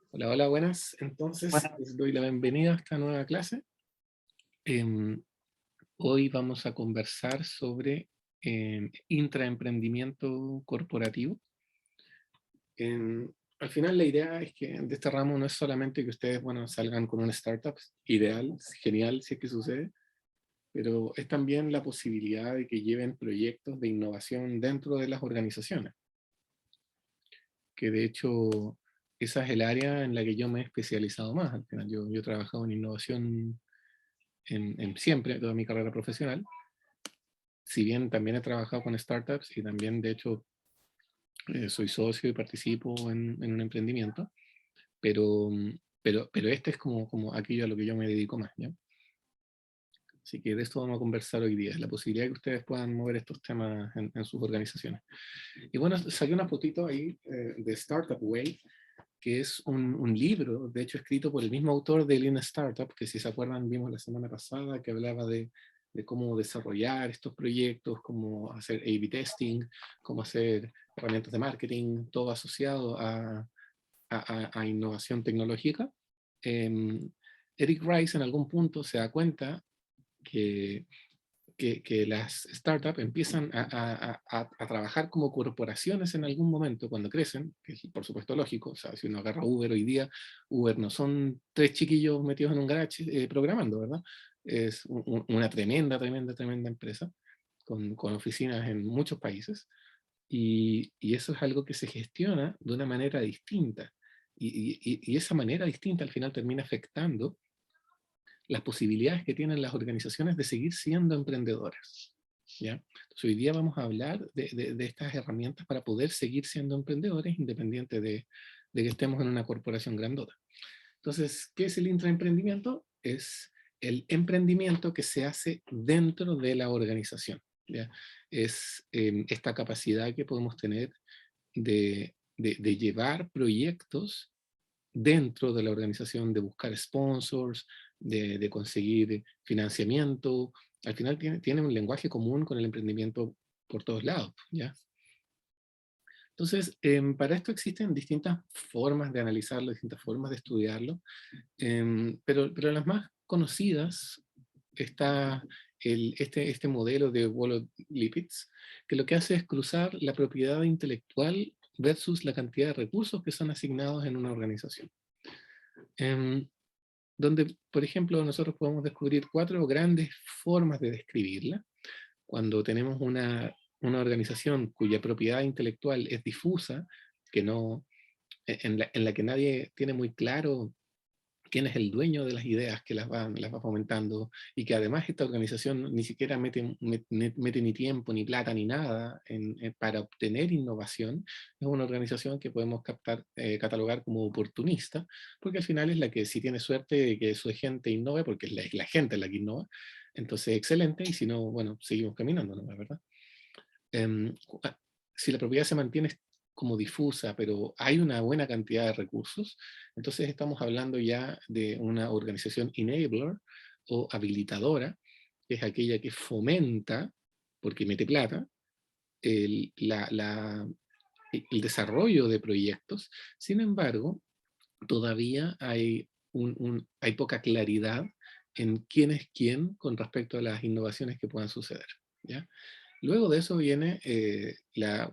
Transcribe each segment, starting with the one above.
Hola, hola, buenas. Entonces, Bueno, les doy la bienvenida a esta nueva clase. Em, Hoy vamos a conversar sobre intraemprendimiento corporativo. Al final, la idea es que de este ramo no es solamente que ustedes, bueno, salgan con una startup, ideal, es genial si es que sucede, pero es también la posibilidad de que lleven proyectos de innovación dentro de las organizaciones, que de hecho esa es el área en la que yo me he especializado más. Al final, yo he trabajado en innovación en siempre, toda mi carrera profesional. Si bien también he trabajado con startups y también, de hecho, soy socio y participo en un emprendimiento, pero, pero este es como aquello a lo que yo me dedico más, ¿ya? Así que de esto vamos a conversar hoy día, la posibilidad de que ustedes puedan mover estos temas en sus organizaciones. Y bueno, saqué una fotito ahí de Startup Way, que es un libro, de hecho, escrito por el mismo autor de Lean Startup, que si se acuerdan vimos la semana pasada, que hablaba de cómo desarrollar estos proyectos, cómo hacer A/B testing, cómo hacer herramientas de marketing, todo asociado a innovación tecnológica. Eh, Eric Rice en algún punto se da cuenta que que las startups empiezan a trabajar como corporaciones en algún momento cuando crecen, que es por supuesto lógico. O sea, si uno agarra Uber hoy día, Uber no son tres chiquillos metidos en un garage programando, ¿verdad? Es una tremenda empresa con oficinas en muchos países, y eso es algo que se gestiona de una manera distinta. Y esa manera distinta al final termina afectando las posibilidades que tienen las organizaciones de seguir siendo emprendedoras, ¿ya? Entonces, hoy día vamos a hablar de estas herramientas para poder seguir siendo emprendedores independiente de que estemos en una corporación grandota. Entonces, ¿qué es el intraemprendimiento? Es el emprendimiento que se hace dentro de la organización, ¿ya? Es esta capacidad que podemos tener de llevar proyectos dentro de la organización, de buscar sponsors, de conseguir financiamiento. Al final tiene un lenguaje común con el emprendimiento por todos lados, ¿ya? Entonces, para esto existen distintas formas de analizarlo, distintas formas de estudiarlo, pero las más conocidas está este modelo de Wolow-Lipitz, que lo que hace es cruzar la propiedad intelectual versus la cantidad de recursos que son asignados en una organización. Em, Donde, por ejemplo, nosotros podemos descubrir cuatro grandes formas de describirla. Cuando tenemos una organización cuya propiedad intelectual es difusa, que no, en la que nadie tiene muy claro quién es el dueño de las ideas que las va fomentando, y que además esta organización ni siquiera mete ni tiempo, ni plata, ni nada para obtener innovación. Es una organización que podemos catalogar como oportunista, porque al final es la que, si tiene suerte de que su gente innove, porque es la gente la que innova, entonces excelente, y si no, bueno, seguimos caminando, ¿no? ¿Verdad? Em, si la propiedad se mantiene como difusa, pero hay una buena cantidad de recursos, entonces estamos hablando ya de una organización enabler o habilitadora, que es aquella que fomenta, porque mete plata, el, la, la, el desarrollo de proyectos. Sin embargo, todavía hay poca claridad en quién es quién con respecto a las innovaciones que puedan suceder, ¿ya? Luego de eso viene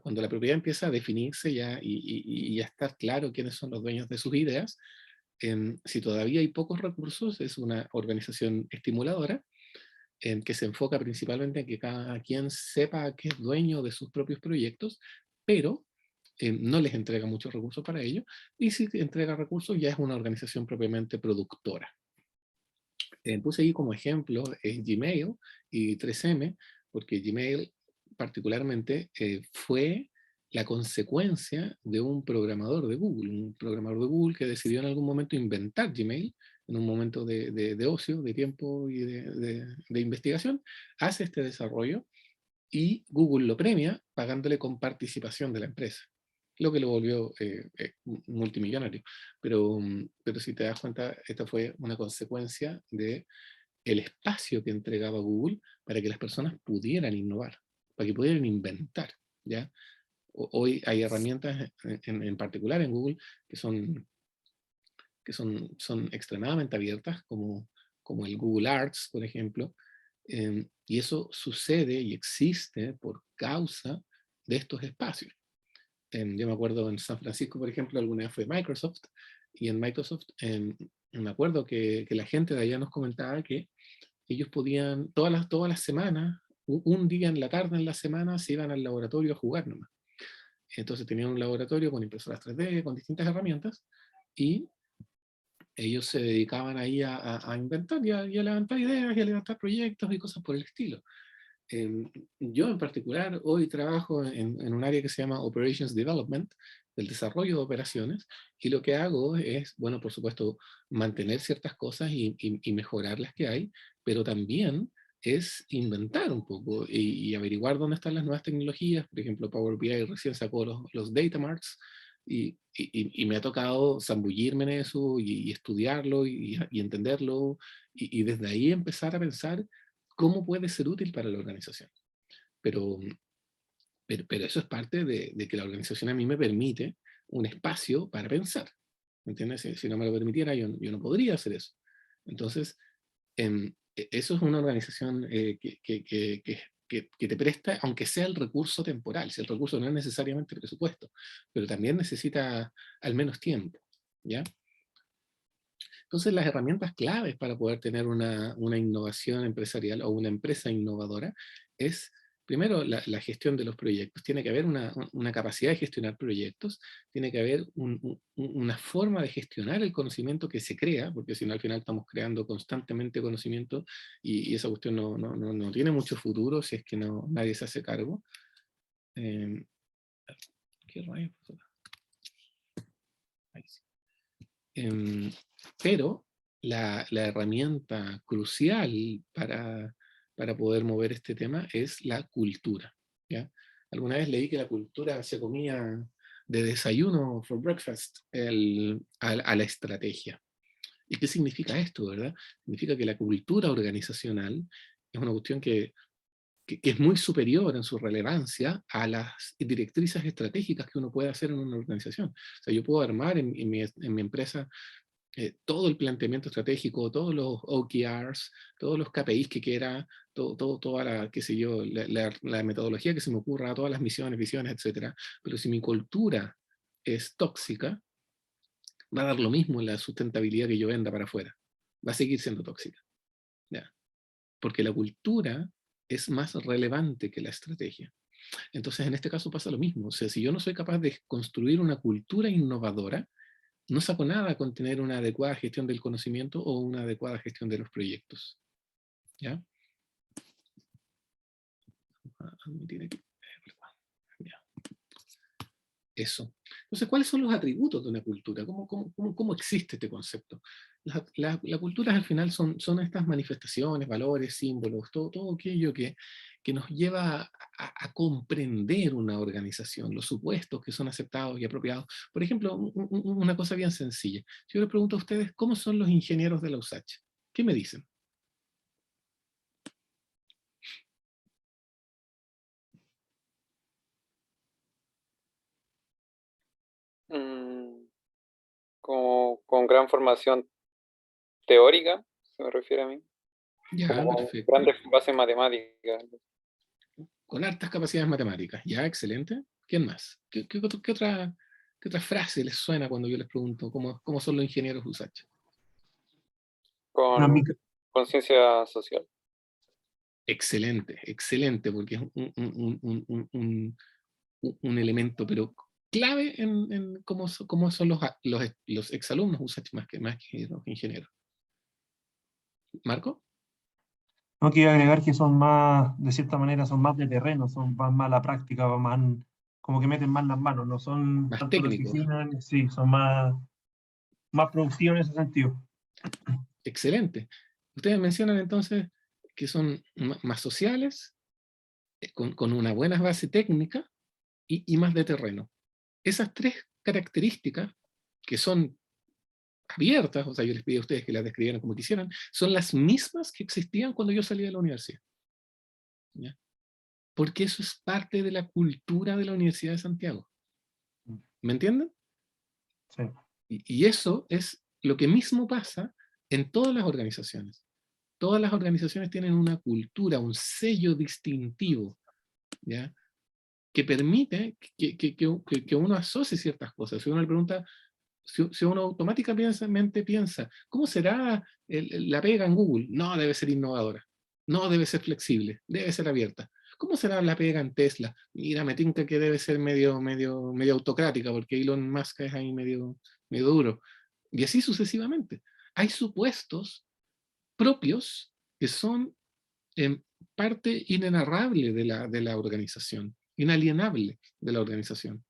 cuando la propiedad empieza a definirse ya y a estar claro quiénes son los dueños de sus ideas. Si todavía hay pocos recursos, es una organización estimuladora que se enfoca principalmente en que cada quien sepa que es dueño de sus propios proyectos, pero no les entrega muchos recursos para ello, y si entrega recursos ya es una organización propiamente productora. Puse ahí como ejemplo Gmail y 3M, porque Gmail particularmente fue la consecuencia de un programador de Google que decidió en algún momento inventar Gmail, en un momento de ocio, de tiempo y de investigación, hace este desarrollo y Google lo premia pagándole con participación de la empresa, lo que lo volvió multimillonario. Pero si te das cuenta, esta fue una consecuencia de el espacio que entregaba Google para que las personas pudieran innovar, para que pudieran inventar, ¿ya? Hoy hay herramientas en particular en Google que son son extremadamente abiertas, como el Google Arts, por ejemplo, y eso sucede y existe por causa de estos espacios. Yo me acuerdo en San Francisco, por ejemplo, alguna vez fue Microsoft, y en Microsoft me acuerdo que la gente de allá nos comentaba que ellos podían, todas las semanas, un día en la tarde en la semana, se iban al laboratorio a jugar nomás. Entonces tenían un laboratorio con impresoras 3D, con distintas herramientas, y ellos se dedicaban ahí a inventar y a levantar ideas y a levantar proyectos y cosas por el estilo. Yo en particular hoy trabajo en un área que se llama Operations Development, del desarrollo de operaciones, y lo que hago es, bueno, por supuesto, mantener ciertas cosas y mejorar las que hay, pero también es inventar un poco y averiguar dónde están las nuevas tecnologías. Por ejemplo, Power BI recién sacó los data marts, y me ha tocado zambullirme en eso y estudiarlo y entenderlo, y desde ahí empezar a pensar cómo puede ser útil para la organización. Pero, pero eso es parte de que la organización a mí me permite un espacio para pensar. ¿Me entiendes? Si no me lo permitiera, yo no podría hacer eso. Entonces, eso es una organización que te presta, aunque sea el recurso temporal, si el recurso no es necesariamente presupuesto, pero también necesita al menos tiempo, ¿ya? Entonces, las herramientas claves para poder tener una innovación empresarial o una empresa innovadora es, primero, la gestión de los proyectos. Tiene que haber una capacidad de gestionar proyectos, tiene que haber una forma de gestionar el conocimiento que se crea, porque si no, al final estamos creando constantemente conocimiento y esa cuestión no tiene mucho futuro si es que nadie se hace cargo. Eh, ¿Qué rayos pasó acá? Ahí sí. Pero la herramienta crucial para poder mover este tema es la cultura, ¿ya? Alguna vez leí que la cultura se comía de desayuno, for breakfast, a la estrategia. ¿Y qué significa esto, verdad? Significa que la cultura organizacional es una cuestión que es muy superior en su relevancia a las directrices estratégicas que uno puede hacer en una organización. O sea, yo puedo armar en mi empresa todo el planteamiento estratégico, todos los OKRs, todos los KPIs que quiera, toda la, qué sé yo, la metodología que se me ocurra, todas las misiones, visiones, etcétera. Pero si mi cultura es tóxica, va a dar lo mismo en la sustentabilidad que yo venda para afuera. Va a seguir siendo tóxica. ¿Ya? Porque la cultura es más relevante que la estrategia. Entonces, en este caso pasa lo mismo. O sea, si yo no soy capaz de construir una cultura innovadora, no saco nada con tener una adecuada gestión del conocimiento o una adecuada gestión de los proyectos. ¿Ya? Ya. Eso. Entonces, ¿cuáles son los atributos de una cultura? ¿Cómo existe este concepto? La cultura al final son estas manifestaciones, valores, símbolos, todo aquello que nos lleva a comprender una organización, los supuestos que son aceptados y apropiados. Por ejemplo, una cosa bien sencilla. Si yo les pregunto a ustedes, ¿cómo son los ingenieros de la USACH? ¿Qué me dicen? Mm, como con gran formación teórica, se me refiere a mí, como Ya, con perfecto. grandes bases matemáticas. Con altas capacidades matemáticas. Ya, excelente. ¿Quién más? ¿Qué otra frase les suena cuando yo les pregunto cómo son los ingenieros USACH? Bueno, en mi, Con conciencia social. Excelente, excelente, porque es un elemento, pero clave en cómo son los exalumnos USACH más que los ingenieros. ¿Marco? no quiero agregar que son más, de cierta manera, son más de terreno, van más a la práctica, van más, como que meten más las manos, no son Más tanto de técnicos. oficina, sí, son más productivos en ese sentido. Excelente. Ustedes mencionan entonces que son más sociales, con una buena base técnica y más de terreno. Esas tres características, que son abiertas, o sea, yo les pedí a ustedes que las describieran como quisieran, son las mismas que existían cuando yo salí de la universidad. ¿Ya? Porque eso es parte de la cultura de la Universidad de Santiago. ¿Me entienden? Sí. Y eso es lo que mismo pasa en todas las organizaciones. Todas las organizaciones tienen una cultura, un sello distintivo, ¿ya? Que permite que uno asocie ciertas cosas. Si uno le pregunta, si uno automáticamente piensa, ¿cómo será la pega en Google? No, debe ser innovadora. No, debe ser flexible. Debe ser abierta. ¿Cómo será la pega en Tesla? Mira, me tinca que debe ser medio autocrática, porque Elon Musk es ahí medio duro. Y así sucesivamente. Hay supuestos propios que son parte inenarrable de la organización, inalienable de la organización.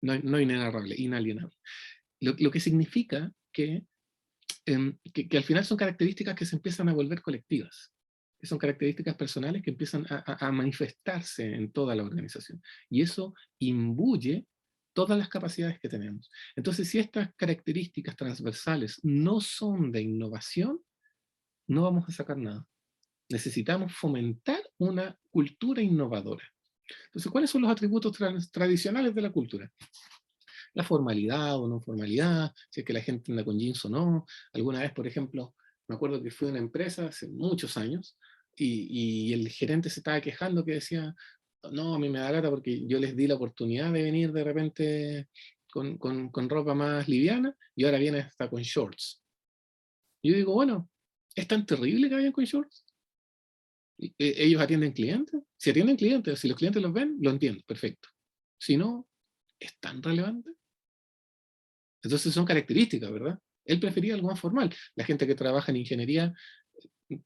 No inenarrable, inalienable. Lo que significa que al final son características que se empiezan a volver colectivas, que son características personales que empiezan a manifestarse en toda la organización. Y eso imbuye todas las capacidades que tenemos. Entonces, si estas características transversales no son de innovación, no vamos a sacar nada. Necesitamos fomentar una cultura innovadora. Entonces, ¿cuáles son los atributos tradicionales de la cultura? La formalidad o no formalidad, si es que la gente anda con jeans o no. Alguna vez, por ejemplo, me acuerdo que fui a una empresa hace muchos años y el gerente se estaba quejando que decía, no, a mí me da lata porque yo les di la oportunidad de venir de repente con ropa más liviana y ahora viene hasta con shorts. Y yo digo, bueno, ¿es tan terrible que vayan con shorts? ¿Ellos atienden clientes? Si atienden clientes, si los clientes los ven, lo entiendo, perfecto. Si no, ¿es tan relevante? Entonces son características, ¿verdad? Él prefería algo más formal. La gente que trabaja en ingeniería,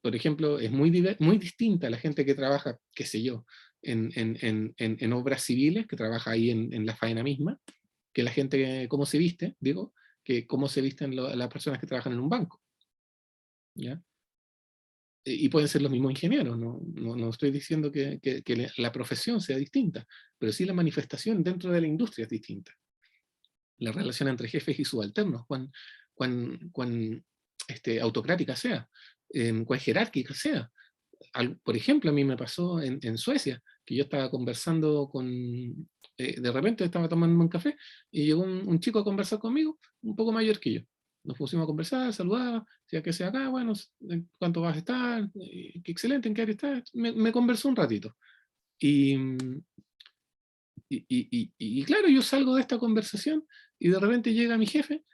por ejemplo, es muy distinta a la gente que trabaja, qué sé yo, en obras civiles, que trabaja ahí en la faena misma, que la gente, cómo se viste, digo, que cómo se visten las personas que trabajan en un banco. ¿Ya? Y pueden ser los mismos ingenieros, no estoy diciendo que la profesión sea distinta, pero sí la manifestación dentro de la industria es distinta. La relación entre jefes y subalternos, cuán autocrática sea, cuán jerárquica sea. Por ejemplo, a mí me pasó en Suecia, que yo estaba conversando de repente estaba tomando un café y llegó un chico a conversar conmigo, un poco mayor que yo. Nos pusimos a conversar, saludaba, decía que sea acá, bueno, ¿cuánto vas a estar? Qué excelente, ¿en qué área estás? Me conversó un ratito. Y claro, yo salgo de esta conversación y de repente llega mi jefe,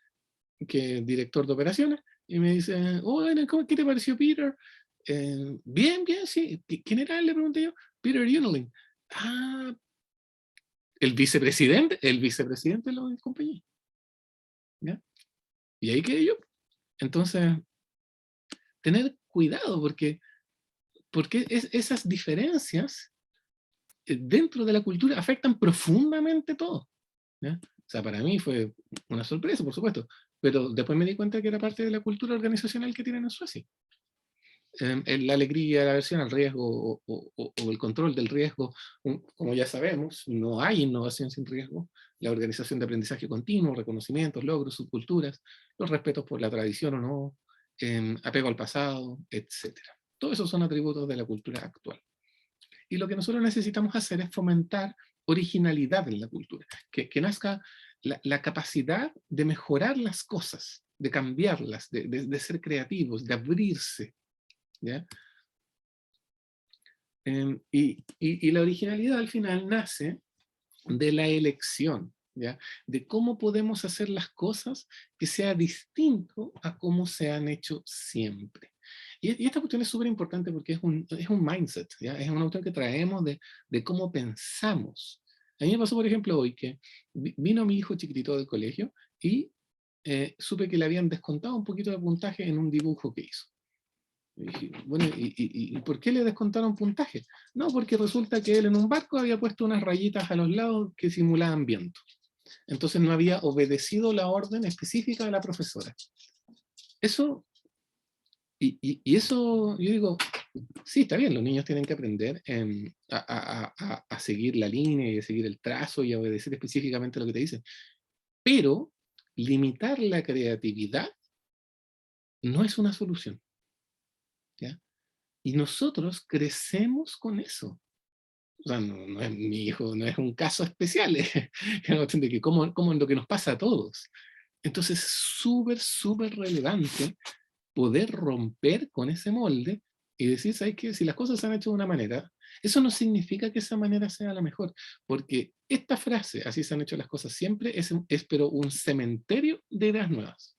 que es director de operaciones, y me dice, oh, ¿qué te pareció Peter? Bien, sí. ¿Quién era él? Le pregunté yo. Peter Unelin. Ah, el vicepresidente de la compañía. ¿Ya? Y ahí quedé yo. Entonces, tener cuidado porque esas diferencias dentro de la cultura afectan profundamente todo. ¿Ya? O sea, para mí fue una sorpresa, por supuesto, pero después me di cuenta que era parte de la cultura organizacional que tienen en Suecia. La alegría, la aversión al riesgo o el control del riesgo, como ya sabemos, no hay innovación sin riesgo. La organización de aprendizaje continuo, reconocimientos, logros, subculturas, los respetos por la tradición o no, apego al pasado, etc. Todos esos son atributos de la cultura actual. Y lo que nosotros necesitamos hacer es fomentar originalidad en la cultura, que nazca la capacidad de mejorar las cosas, de cambiarlas, de ser creativos, de abrirse. ¿Ya? Y la originalidad al final nace de la elección, ¿ya? De cómo podemos hacer las cosas que sea distinto a cómo se han hecho siempre. Y esta cuestión es súper importante porque es un mindset, ¿ya? Es una cuestión que traemos de cómo pensamos. A mí me pasó, por ejemplo, hoy que vino mi hijo chiquitito del colegio y supe que le habían descontado un poquito de puntaje en un dibujo que hizo. Y dije, bueno, ¿y por qué le descontaron puntaje? No, porque resulta que él en un barco había puesto unas rayitas a los lados que simulaban viento. Entonces no había obedecido la orden específica de la profesora. Eso, y eso, yo digo, sí, está bien, los niños tienen que aprender a seguir la línea y a seguir el trazo y a obedecer específicamente lo que te dicen. Pero limitar la creatividad no es una solución. ¿Ya? Y nosotros crecemos con eso. O sea, no es mi hijo, no es un caso especial, es una cuestión de que como lo que nos pasa a todos. Entonces es súper, súper relevante poder romper con ese molde y decir, ¿sabes qué? Si las cosas se han hecho de una manera, eso no significa que esa manera sea la mejor, porque esta frase, así se han hecho las cosas siempre, es pero un cementerio de ideas nuevas,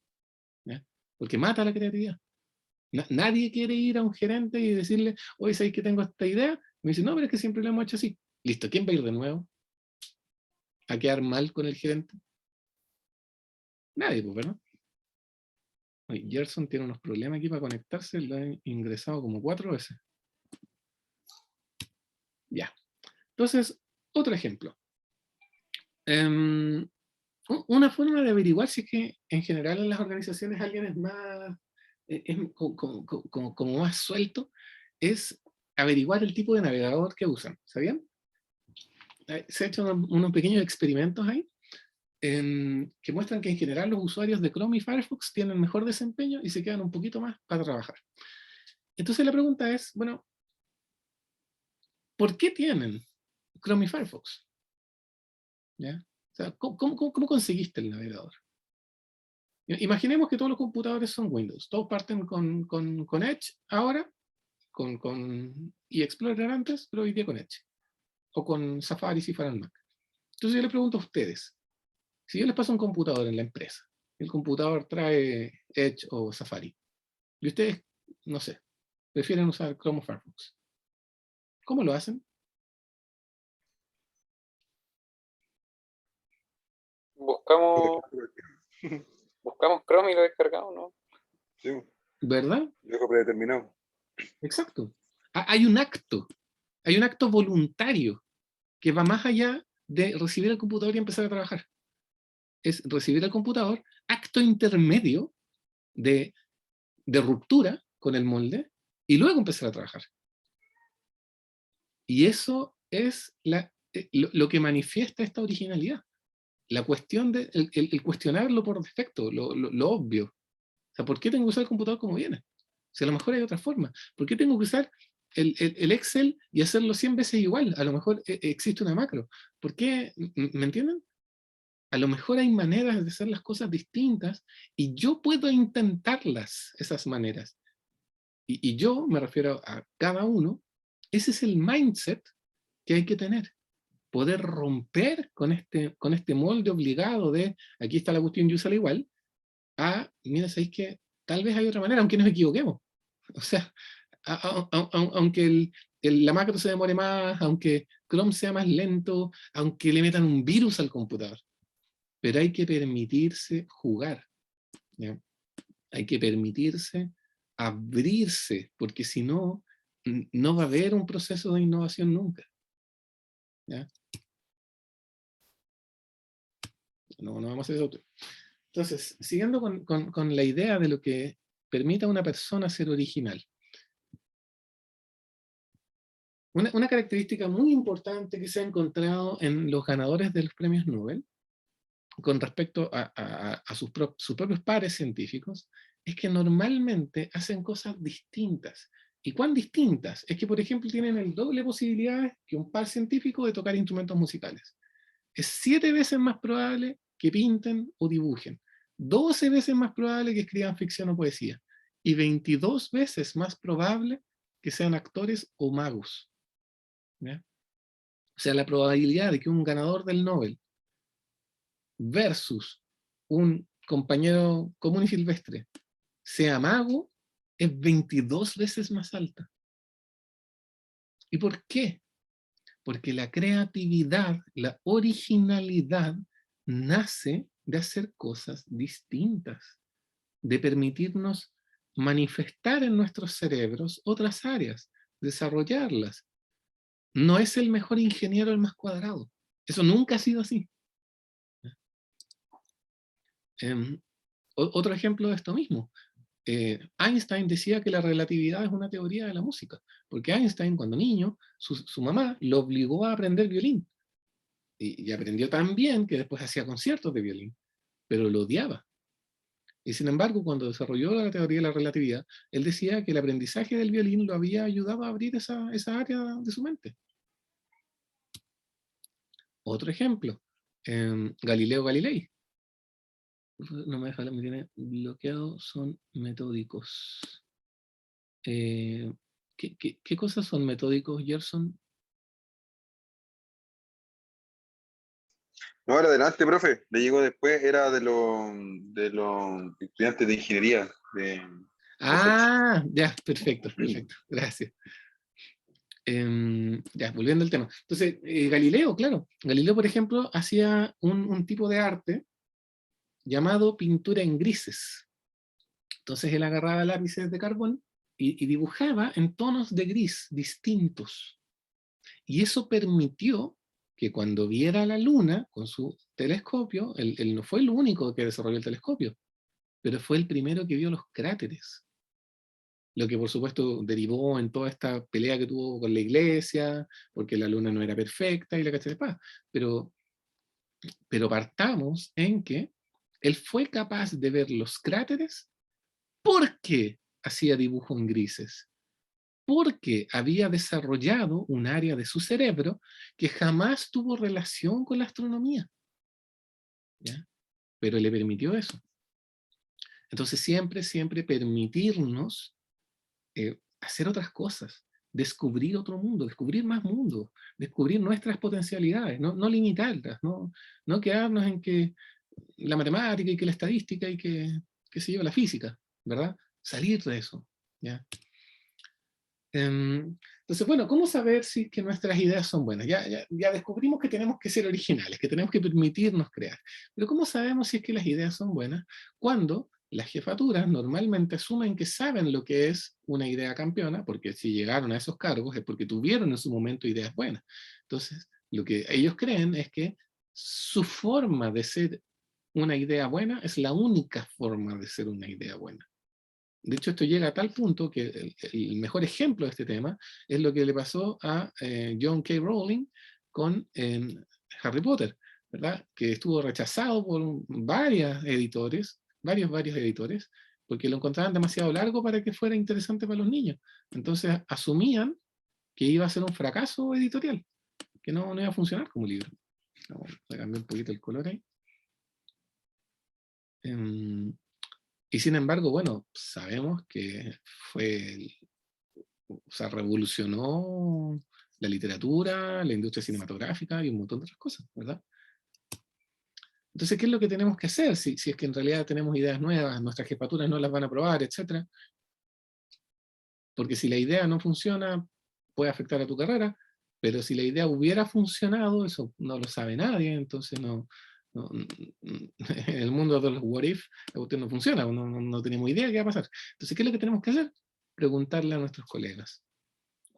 ¿ya? Porque mata la creatividad. Nadie quiere ir a un gerente y decirle, oye, ¿sabes que tengo esta idea? Me dice, no, pero es que siempre lo hemos hecho así. Listo, ¿quién va a ir de nuevo a quedar mal con el gerente? Nadie, pues, ¿verdad? Oye, Gerson tiene unos problemas aquí para conectarse, lo he ingresado como 4 veces. Ya. Entonces, otro ejemplo. Una forma de averiguar si es que en general en las organizaciones alguien es más, como más suelto, es averiguar el tipo de navegador que usan. ¿Sabían? Se han hecho unos pequeños experimentos ahí que muestran que en general los usuarios de Chrome y Firefox tienen mejor desempeño y se quedan un poquito más para trabajar. Entonces la pregunta es, bueno, ¿por qué tienen Chrome y Firefox? ¿Ya? O sea, ¿cómo conseguiste el navegador? Imaginemos que todos los computadores son Windows. Todos parten con Edge ahora, y Explorer antes, pero hoy día con Edge. O con Safari si fueran Mac. Entonces yo les pregunto a ustedes, si yo les paso un computador en la empresa, el computador trae Edge o Safari, y ustedes, no sé, prefieren usar Chrome o Firefox, ¿cómo lo hacen? Buscamos, buscamos Chrome y lo descargamos, ¿no? Sí, ¿Verdad? dejo predeterminado. Exacto. Hay un acto voluntario que va más allá de recibir el computador y empezar a trabajar. Es recibir el computador, acto intermedio de ruptura con el molde, y luego empezar a trabajar. Y eso es lo que manifiesta esta originalidad. La cuestión de el cuestionarlo por defecto, lo obvio. O sea, ¿por qué tengo que usar el computador como viene? Si a lo mejor hay otra forma. ¿Por qué tengo que usar el Excel y hacerlo 100 veces igual? A lo mejor existe una macro. ¿Por qué? ¿Me entienden? A lo mejor hay maneras de hacer las cosas distintas y yo puedo intentarlas, esas maneras. Y yo me refiero a cada uno. Ese es el mindset que hay que tener. Poder romper con este molde obligado de aquí está la cuestión y úsala igual, mira, sabéis que tal vez hay otra manera, aunque nos equivoquemos. O sea, aunque la macro se demore más, aunque Chrome sea más lento, aunque le metan un virus al computador. Pero hay que permitirse jugar, ¿ya? Hay que permitirse abrirse, porque si no, no va a haber un proceso de innovación nunca, ¿ya? No vamos a hacer eso. Entonces, siguiendo con la idea de lo que permite a una persona ser original. Una característica muy importante que se ha encontrado en los ganadores de los premios Nobel con respecto a sus propios pares científicos es que normalmente hacen cosas distintas. ¿Y cuán distintas? Es que, por ejemplo, tienen el doble de posibilidades que un par científico de tocar instrumentos musicales. Es 7 veces más probable que pinten o dibujen, 12 veces más probable que escriban ficción o poesía, y 22 veces más probable que sean actores o magos, ¿ya? O sea, la probabilidad de que un ganador del Nobel versus un compañero común y silvestre sea mago es 22 veces más alta. ¿Y por qué? Porque la creatividad, la originalidad, nace de hacer cosas distintas, de permitirnos manifestar en nuestros cerebros otras áreas, desarrollarlas. No es el mejor ingeniero el más cuadrado. Eso nunca ha sido así. Otro ejemplo de esto mismo. Einstein decía que la relatividad es una teoría de la música, porque Einstein, cuando niño, su mamá lo obligó a aprender violín, y aprendió tan bien que después hacía conciertos de violín, pero lo odiaba. Y sin embargo, cuando desarrolló la teoría de la relatividad, él decía que el aprendizaje del violín lo había ayudado a abrir esa área de su mente. Otro ejemplo, Galileo Galilei. No me deja, me tiene bloqueado, son metódicos. ¿Qué cosas son metódicos, Gerson? No, era adelante, profe. Le llegó después, era de los estudiantes de ingeniería. Ah, ya, perfecto, perfecto, gracias. Ya, volviendo al tema. Entonces, Galileo, claro. Galileo, por ejemplo, hacía un tipo de arte llamado pintura en grises. Entonces él agarraba lápices de carbón y dibujaba en tonos de gris distintos. Y eso permitió que cuando viera la Luna con su telescopio, él no fue el único que desarrolló el telescopio, pero fue el primero que vio los cráteres. Lo que por supuesto derivó en toda esta pelea que tuvo con la iglesia, porque la Luna no era perfecta y la cacha de paz. Pero partamos en que él fue capaz de ver los cráteres porque hacía dibujo en grises, porque había desarrollado un área de su cerebro que jamás tuvo relación con la astronomía, ¿ya? Pero le permitió eso. Entonces siempre permitirnos hacer otras cosas, descubrir otro mundo, descubrir más mundos, descubrir nuestras potencialidades, no limitarlas, no quedarnos en que la matemática y que la estadística y que, qué sé yo, la física, ¿verdad? Salir de eso, ¿ya? Entonces, bueno, ¿cómo saber si que nuestras ideas son buenas? Ya descubrimos que tenemos que ser originales, que tenemos que permitirnos crear. Pero ¿cómo sabemos si es que las ideas son buenas? Cuando las jefaturas normalmente asumen que saben lo que es una idea campeona, porque si llegaron a esos cargos es porque tuvieron en su momento ideas buenas. Entonces, lo que ellos creen es que su forma de ser una idea buena es la única forma de ser una idea buena. De hecho, esto llega a tal punto que el mejor ejemplo de este tema es lo que le pasó a John K. Rowling con Harry Potter, ¿verdad? Que estuvo rechazado por varios editores, varios editores, porque lo encontraban demasiado largo para que fuera interesante para los niños. Entonces asumían que iba a ser un fracaso editorial, que no iba a funcionar como libro. Vamos a cambiar un poquito el color ahí. Y sin embargo, bueno, sabemos que revolucionó la literatura, la industria cinematográfica y un montón de otras cosas, ¿verdad? Entonces, ¿qué es lo que tenemos que hacer si es que en realidad tenemos ideas nuevas, nuestras jefaturas no las van a aprobar, etcétera? Porque si la idea no funciona, puede afectar a tu carrera, pero si la idea hubiera funcionado, eso no lo sabe nadie, entonces en el mundo de los what if, la cuestión no funciona, no tenemos idea de qué va a pasar. Entonces, ¿qué es lo que tenemos que hacer? Preguntarle a nuestros colegas.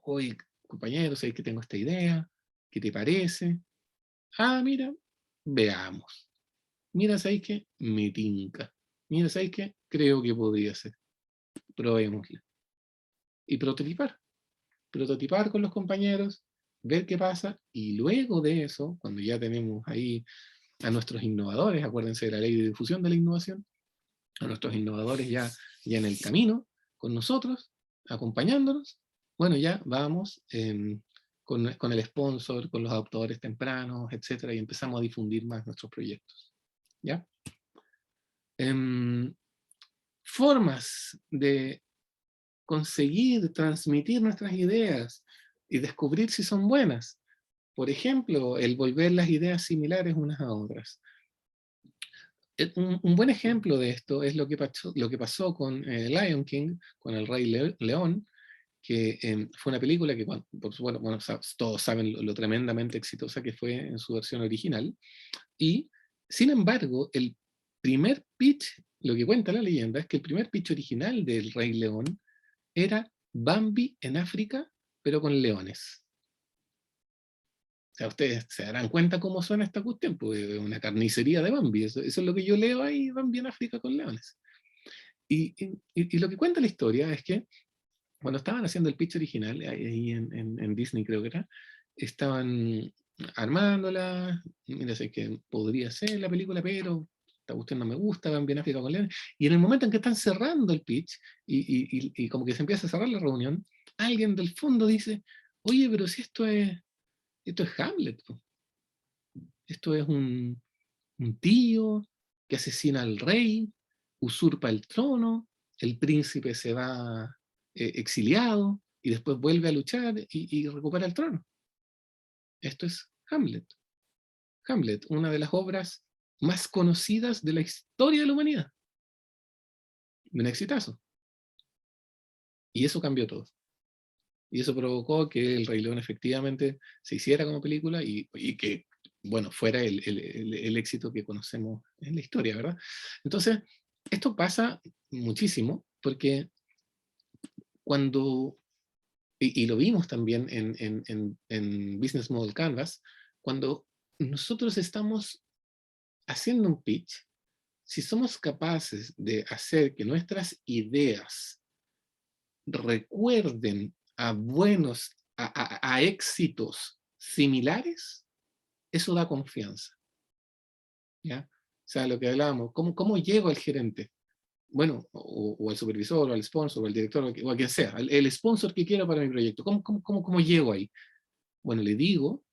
Oye, compañero, sé que tengo esta idea, ¿qué te parece? Ah, mira, veamos. Mira, ¿sabes qué? Me tinca. Mira, ¿sabes qué? Creo que podría ser. Probémosla. Y prototipar con los compañeros, ver qué pasa, y luego de eso, cuando ya tenemos ahí a nuestros innovadores, acuérdense de la ley de difusión de la innovación, a nuestros innovadores ya en el camino, con nosotros, acompañándonos, bueno, ya vamos con el sponsor, con los autores tempranos, etcétera, y empezamos a difundir más nuestros proyectos. ¿Ya? Formas de conseguir transmitir nuestras ideas y descubrir si son buenas. Por ejemplo, el volver las ideas similares unas a otras. Un buen ejemplo de esto es lo que pasó con Lion King, con el Rey León, que fue una película que, por supuesto, bueno, todos saben lo tremendamente exitosa que fue en su versión original, y sin embargo, el primer pitch, lo que cuenta la leyenda, es que el primer pitch original del Rey León era Bambi en África, pero con leones. O sea, ustedes se darán cuenta cómo suena esta cuestión, pues una carnicería de Bambi, eso es lo que yo leo ahí, Bambi en África con leones. Y lo que cuenta la historia es que cuando estaban haciendo el pitch original, ahí en Disney creo que era, estaban armándola, mira, sé que podría ser la película, pero esta cuestión no me gusta, Bambi en África con leones, y en el momento en que están cerrando el pitch, y como que se empieza a cerrar la reunión, alguien del fondo dice, oye, pero si esto es Hamlet, po. Esto es un tío que asesina al rey, usurpa el trono, el príncipe se va exiliado y después vuelve a luchar y recupera el trono. Esto es Hamlet. Hamlet, una de las obras más conocidas de la historia de la humanidad. Un exitazo. Y eso cambió todo. Y eso provocó que El Rey León efectivamente se hiciera como película y que, bueno, fuera el éxito que conocemos en la historia, ¿verdad? Entonces, esto pasa muchísimo porque cuando, y lo vimos también en Business Model Canvas, cuando nosotros estamos haciendo un pitch, si somos capaces de hacer que nuestras ideas recuerden a a éxitos similares, eso da confianza. ¿Ya? O sea, lo que hablábamos, ¿cómo llego al gerente? Bueno, o al supervisor, o al sponsor, o al director, o a quien sea, el sponsor que quiera para mi proyecto. ¿Cómo llego ahí? Bueno, le digo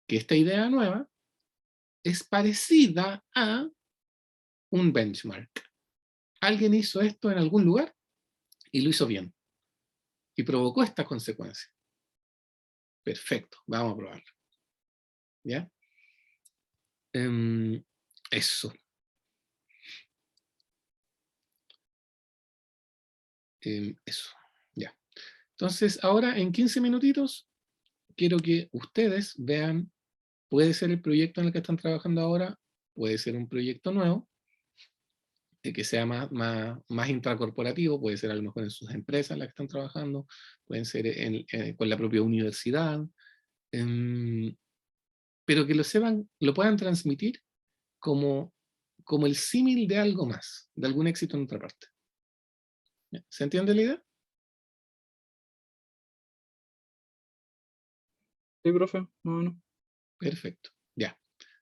que esta idea nueva es parecida a un benchmark. Alguien hizo esto en algún lugar y lo hizo bien. Y provocó esta consecuencia. Perfecto, vamos a probarlo. ¿Ya? Eso. Eso. Ya. Entonces, ahora en 15 minutitos, quiero que ustedes vean, puede ser el proyecto en el que están trabajando ahora, puede ser un proyecto nuevo, que sea más intracorporativo, puede ser a lo mejor en sus empresas en las que están trabajando, pueden ser con la propia universidad, pero que lo sepan, lo puedan transmitir como, como el símil de algo más, de algún éxito en otra parte. ¿Ya? ¿Se entiende la idea? Sí, profe, más o menos. Perfecto, ya.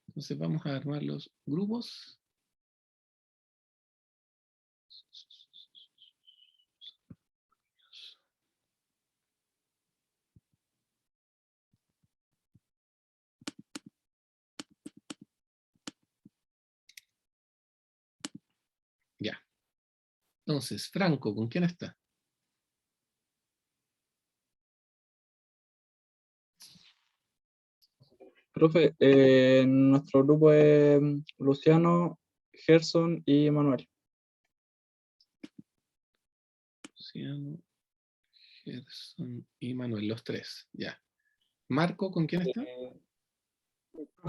Entonces vamos a armar los grupos. Ya. Entonces, Franco, ¿con quién está? Profe, nuestro grupo es Luciano, Gerson y Manuel. Luciano, Gerson y Manuel, los tres. Ya. Marco, ¿con quién está?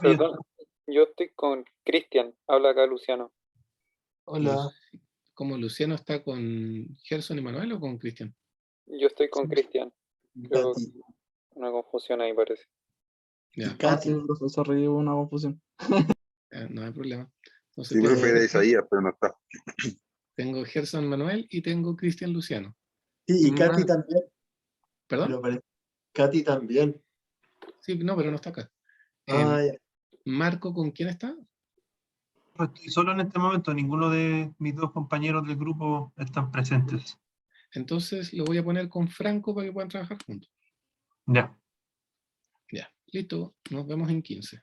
Perdón, yo estoy con Cristian, habla acá Luciano. Hola. ¿Cómo Luciano está con Gerson y Manuel o con Cristian? Yo estoy con Cristian. Creo que Katy. una confusión ahí parece. Ya, Ah, sí, profesor, hubo una confusión. no hay problema. Entonces Sí, profe, era tengo, Isaías, pero no está. tengo Gerson Manuel y tengo Cristian Luciano. Sí, y Katy Ma- también, ¿Perdón? Katy también. Sí, no, pero no está acá. Ah, ya. Marco, ¿con quién está? Estoy solo en este momento, ninguno de mis dos compañeros del grupo están presentes. Entonces lo voy a poner con Franco para que puedan trabajar juntos. Ya. Ya, listo. Nos vemos en 15.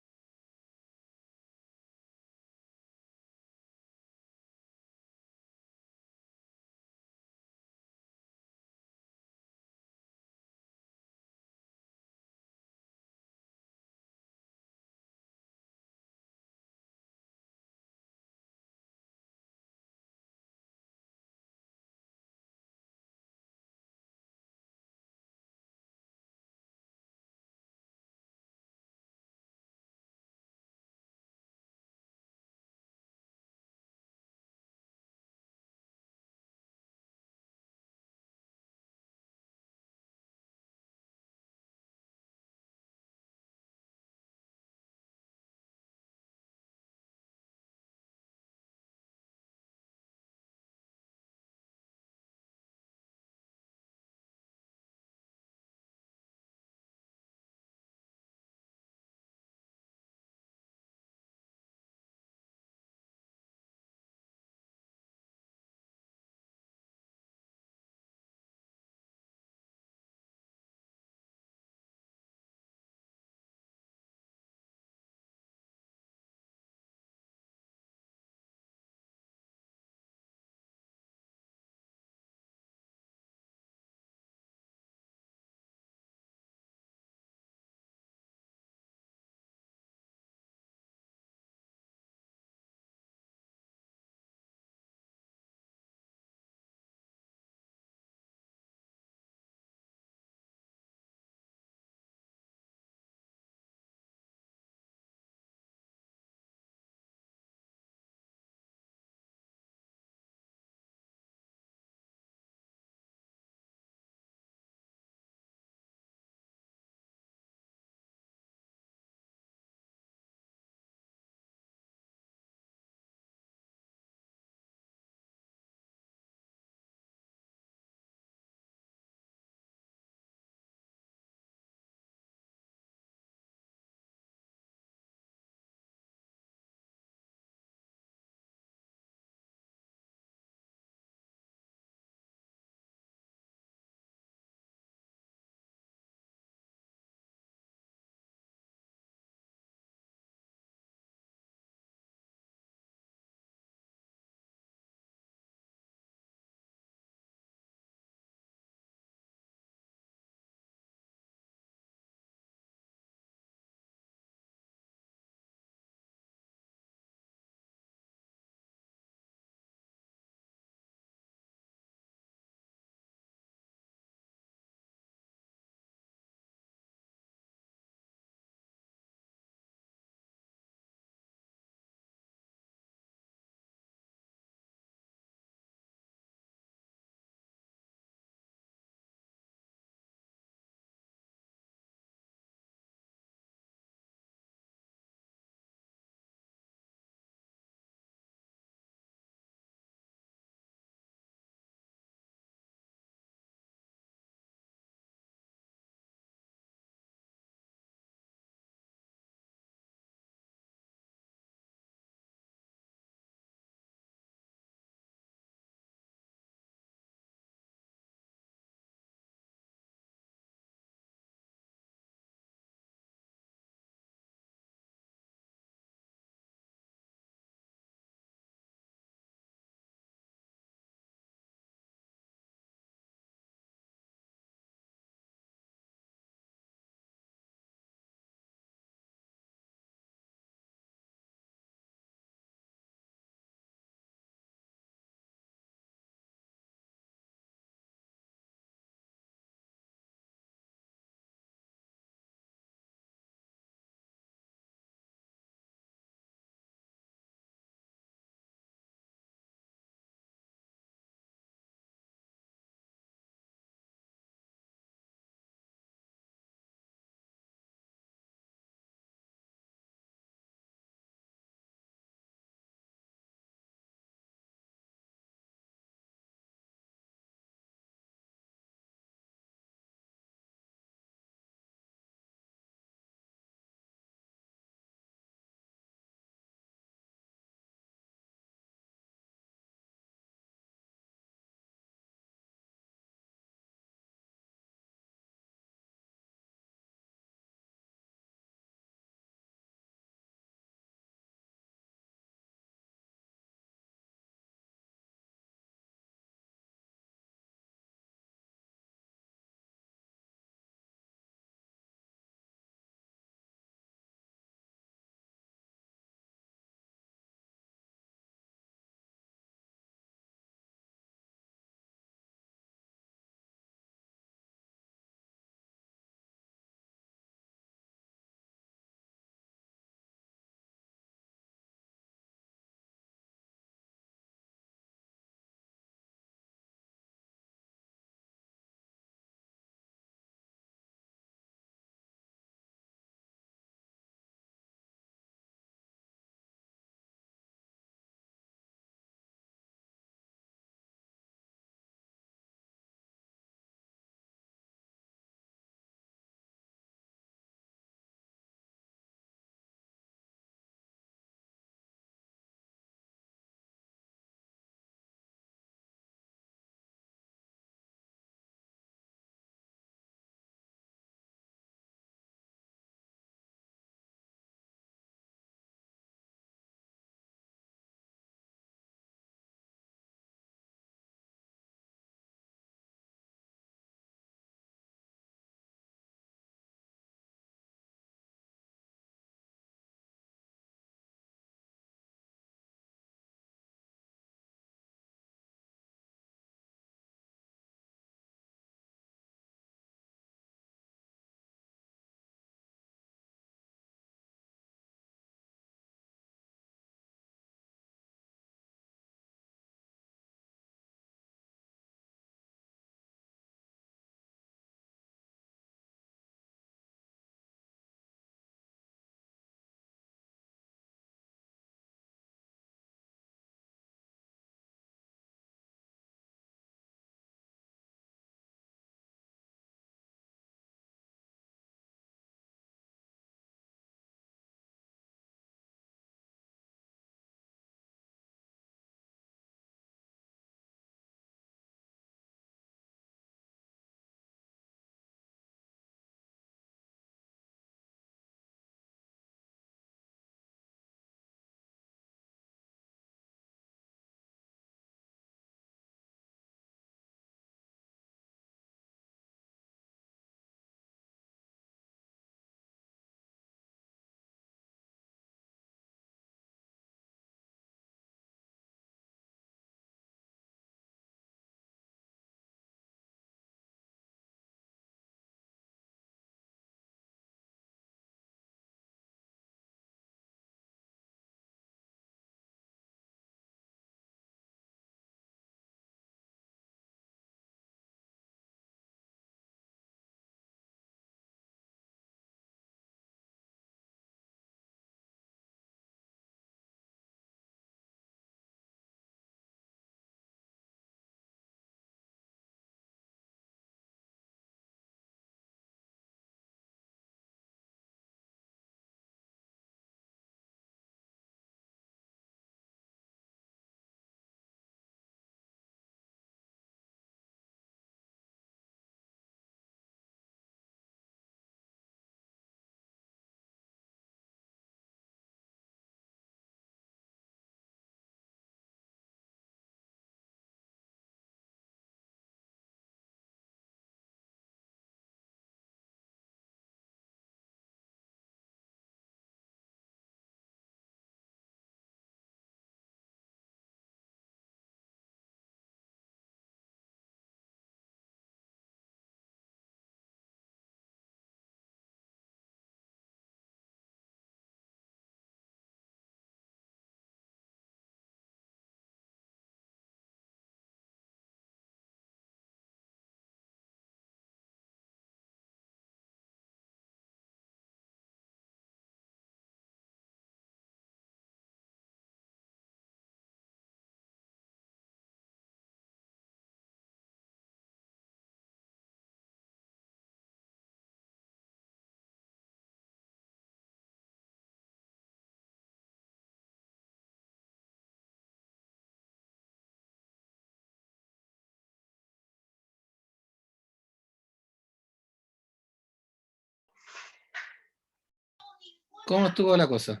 ¿Cómo estuvo la cosa?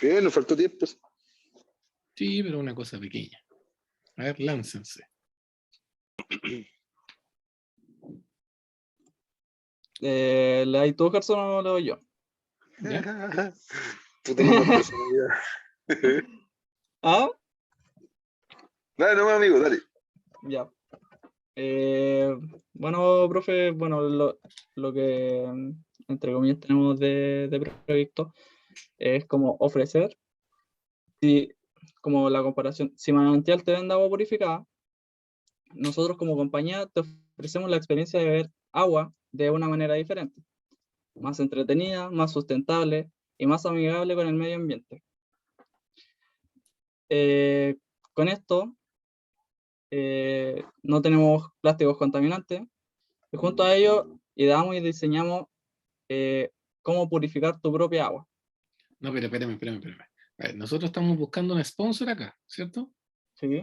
Bien, nos faltó tiempo. Sí, pero una cosa pequeña. A ver, láncense. ¿Le das tú, Gerson, o le doy yo? ¿Ya? Puta, no más personalidad. ¿Ah? Dale nomás, amigo, dale. Ya. Bueno, profe, bueno, lo que entre comillas tenemos de proyecto es como ofrecer, como la comparación, si Manantial te vende agua purificada, nosotros como compañía te ofrecemos la experiencia de ver agua de una manera diferente, más entretenida, más sustentable y más amigable con el medio ambiente. Con esto no tenemos plásticos contaminantes y junto a ello ideamos y diseñamos cómo purificar tu propia agua. No, pero espérame. A ver, nosotros estamos buscando un sponsor acá, ¿cierto? ¿Sí?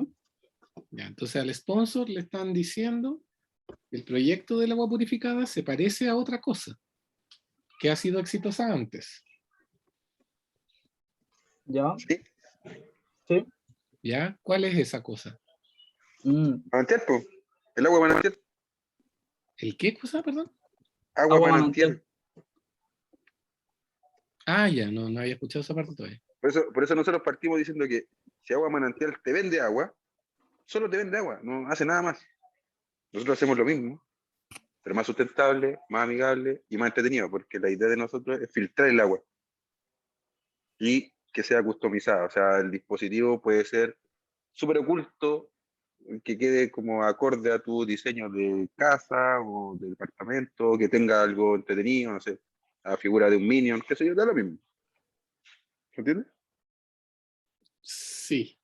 Ya, entonces al sponsor le están diciendo que el proyecto del agua purificada se parece a otra cosa que ha sido exitosa antes. ¿Ya? Sí. ¿Sí? ¿Ya? ¿Cuál es esa cosa? Manantial, po. El agua manantial. ¿El qué cosa, perdón? Agua Agua manantial. manantial. Ah, ya, no había escuchado esa parte todavía. Por eso nosotros partimos diciendo que si agua manantial te vende agua, solo te vende agua, no hace nada más. Nosotros hacemos lo mismo, pero más sustentable, más amigable y más entretenido, porque la idea de nosotros es filtrar el agua y que sea customizada. O sea, el dispositivo puede ser súper oculto, que quede como acorde a tu diseño de casa o de departamento, que tenga algo entretenido, no sé, la figura de un minion, qué sé yo, da lo mismo. ¿Entiendes? Sí.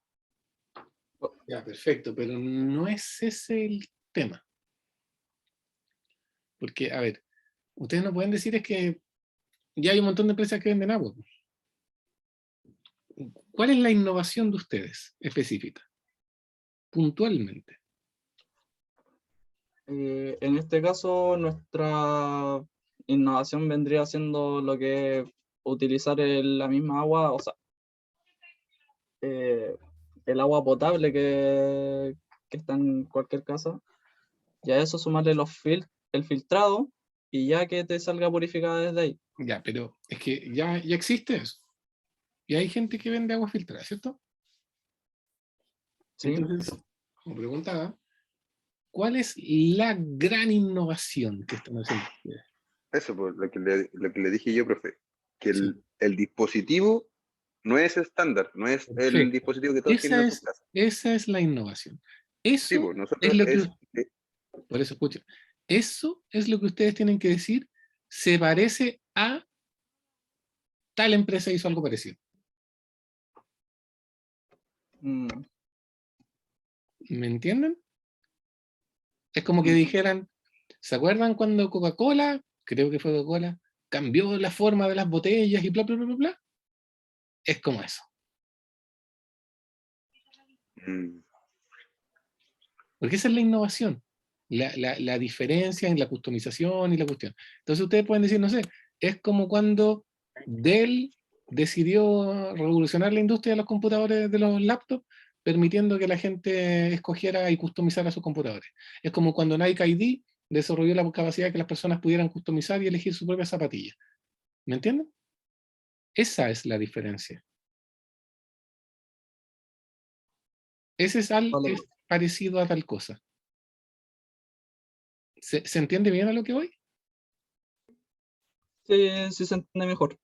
Ya, perfecto, pero no es ese el tema. Porque, a ver, ustedes no pueden decir es que ya hay un montón de empresas que venden agua. ¿Cuál es la innovación de ustedes específica? Puntualmente. En este caso, nuestra innovación vendría siendo lo que es utilizar la misma agua, o sea, el agua potable que está en cualquier casa, y a eso sumarle el filtrado y ya que te salga purificada desde ahí. Ya, pero es que ya existe eso. Y hay gente que vende agua filtrada, ¿cierto? ¿Sí? Entonces, como preguntaba, ¿cuál es la gran innovación que están haciendo ustedes? Eso, pues, lo que le dije yo, profe, que Sí, el dispositivo no es estándar, no es el perfecto. dispositivo que todos tienen en sus casas. Esa es la innovación. Sí, Eso pues es nosotros lo que, por eso escuchen, eso es lo que ustedes tienen que decir, se parece a tal empresa hizo algo parecido. Mm, ¿Me entienden? Es como que dijeran, ¿se acuerdan cuando Coca-Cola, creo que fue Coca-Cola, cambió la forma de las botellas y bla, bla, bla, bla, bla? Es como eso. mm, Porque esa es la innovación, la diferencia en la customización y la cuestión. Entonces ustedes pueden decir, no sé, es como cuando Dell decidió revolucionar la industria de los computadores, de los laptops, permitiendo que la gente escogiera y customizara sus computadores. Es como cuando Nike ID desarrolló la capacidad de que las personas pudieran customizar y elegir su propia zapatilla. ¿Me entienden? Esa es la diferencia. Ese vale. es parecido a tal cosa. ¿Se entiende bien a lo que voy? Sí, sí se entiende mejor.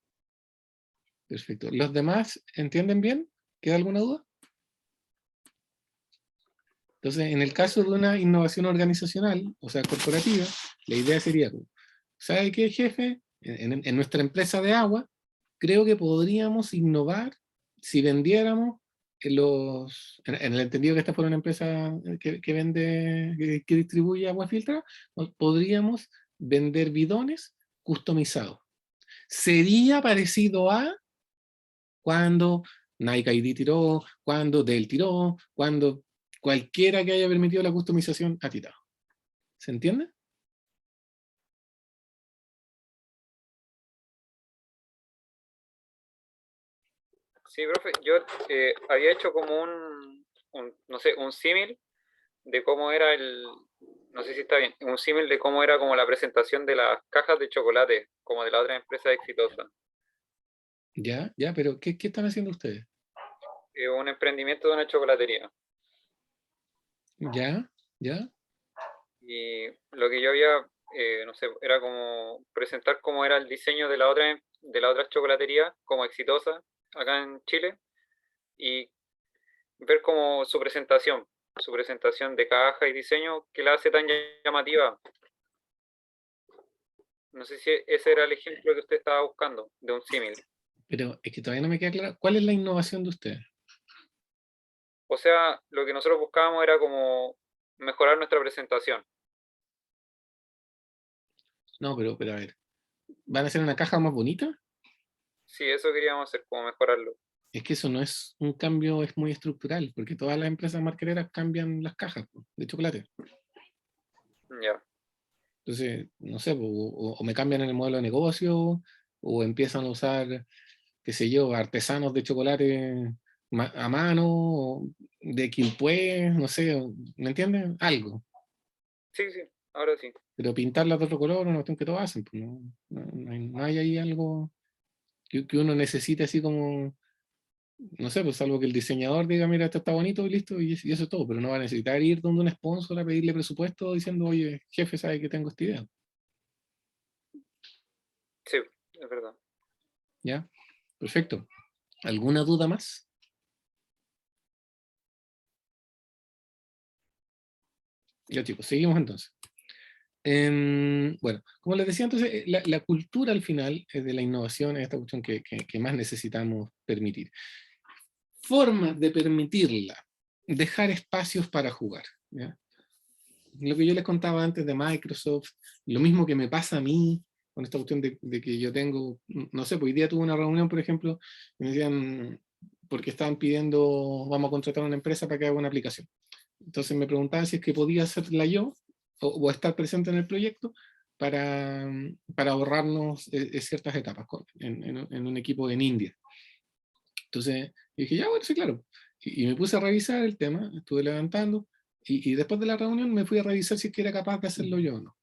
Perfecto. ¿Los demás entienden bien? ¿Queda alguna duda? Entonces, en el caso de una innovación organizacional, o sea, corporativa, la idea sería, ¿sabe qué, jefe? En nuestra empresa de agua, creo que podríamos innovar si vendiéramos en el entendido que esta fuera una empresa que vende, que distribuye agua filtrada, podríamos vender bidones customizados. Sería parecido a cuando Nike ID tiró, cuando Dell tiró, cuando cualquiera que haya permitido la customización ha tirado. ¿Se entiende? Sí, profe, yo había hecho como no sé, un símil de cómo era no sé si está bien, un símil de cómo era como la presentación de las cajas de chocolate, como de la otra empresa exitosa. Ya, ya, pero ¿qué están haciendo ustedes? Un emprendimiento de una chocolatería. Ya, ya, Y lo que yo había, no sé, era como presentar cómo era el diseño de la otra chocolatería como exitosa acá en Chile y ver como su presentación de caja y diseño que la hace tan llamativa. No sé si ese era el ejemplo que usted estaba buscando de un símil. pero es que todavía no me queda claro. ¿Cuál es la innovación de ustedes? O sea, lo que nosotros buscábamos era como mejorar nuestra presentación. No, pero a ver, ¿van a hacer una caja más bonita? Sí, eso queríamos hacer, como mejorarlo. Es que eso no es un cambio, es muy estructural, porque todas las empresas marqueteras cambian las cajas po, de chocolate. Ya. Entonces, no sé, o me cambian el modelo de negocio, o empiezan a usar, qué sé yo, artesanos de chocolate a mano, o de Quilpué, no sé, ¿me entienden? Algo. Sí, sí, ahora sí. Pero pintarlas de otro color, una cuestión que todos hacen, pues no hay ahí algo que uno necesite así como, no sé, pues salvo que el diseñador diga, mira, esto está bonito y listo, y eso es todo, pero no va a necesitar ir donde un sponsor a pedirle presupuesto diciendo, oye, jefe, sabe que tengo esta idea, Sí, es verdad. ¿ya? Perfecto. ¿Alguna duda más? Ya chicos, seguimos entonces. Bueno, como les decía entonces, la cultura al final de la innovación es esta cuestión que más necesitamos permitir. Formas de permitirla, dejar espacios para jugar, ¿ya? Lo que yo les contaba antes de Microsoft, lo mismo que me pasa a mí con esta cuestión de que yo tengo, no sé, pues hoy día tuve una reunión, por ejemplo, y me decían, porque estaban pidiendo, vamos a contratar a una empresa para que haga una aplicación. Entonces me preguntaban si es que podía hacerla yo o estar presente en el proyecto para ahorrarnos ciertas etapas en un equipo en India. Entonces dije, ya, bueno, sí, claro. Y me puse a revisar el tema, estuve levantando, y después de la reunión me fui a revisar si es que era capaz de hacerlo yo o no.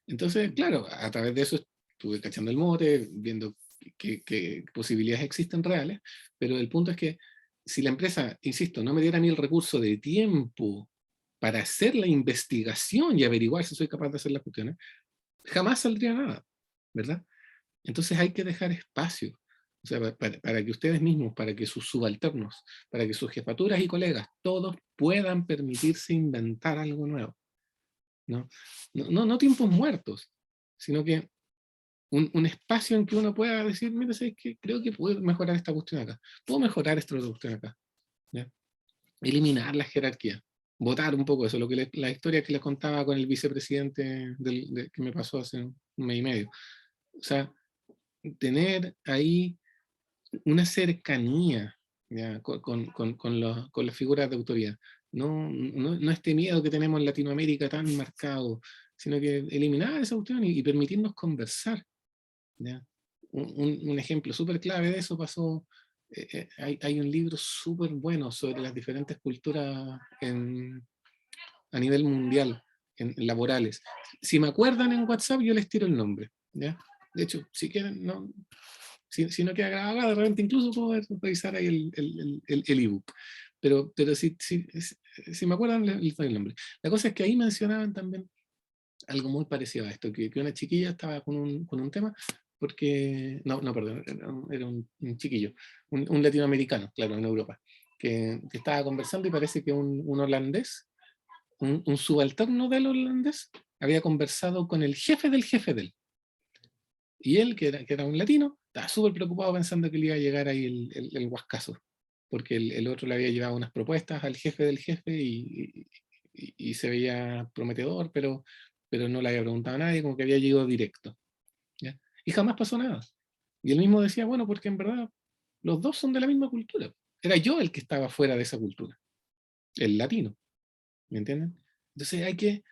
Entonces, claro, a través de eso estuve cachando el mote, viendo qué posibilidades existen reales, pero el punto es que si la empresa, insisto, no me diera ni el recurso de tiempo para hacer la investigación y averiguar si soy capaz de hacer las cuestiones, jamás saldría nada, ¿verdad? Entonces hay que dejar espacio, o sea, para que ustedes mismos, para que sus subalternos, para que sus jefaturas y colegas, todos puedan permitirse inventar algo nuevo, ¿no? No tiempos muertos, sino que un espacio en que uno pueda decir, mira, ¿sabes qué? Creo que puedo mejorar esta cuestión acá, puedo mejorar esta otra cuestión acá, ¿ya? Eliminar la jerarquía, votar un poco eso, la historia que les contaba con el vicepresidente que me pasó hace un mes y medio. O sea, tener ahí una cercanía, ¿ya? Con las figuras de autoridad. No este miedo que tenemos en Latinoamérica tan marcado, sino que eliminar esa cuestión y permitirnos conversar, ¿ya? Un ejemplo súper clave de eso pasó, hay un libro súper bueno sobre las diferentes culturas a nivel mundial, laborales. Si me acuerdan en WhatsApp, yo les tiro el nombre, ¿ya? De hecho, si quieren, no, si no queda grabado, de repente incluso puedo revisar ahí el ebook. Pero si me acuerdan, les doy el nombre. La cosa es que ahí mencionaban también algo muy parecido a esto, que una chiquilla estaba con un tema, porque, no, perdón, era un chiquillo, un latinoamericano, claro, en Europa, que estaba conversando y parece que un holandés, un subalterno del holandés, había conversado con el jefe de él. Y él, que era un latino, estaba súper preocupado pensando que le iba a llegar ahí el huascazo, porque el otro le había llevado unas propuestas al jefe del jefe y se veía prometedor, pero no le había preguntado a nadie, como que había llegado directo, ¿ya? Y jamás pasó nada. Y él mismo decía, bueno, porque en verdad los dos son de la misma cultura. Era yo el que estaba fuera de esa cultura, el latino, ¿me entienden? Entonces hay que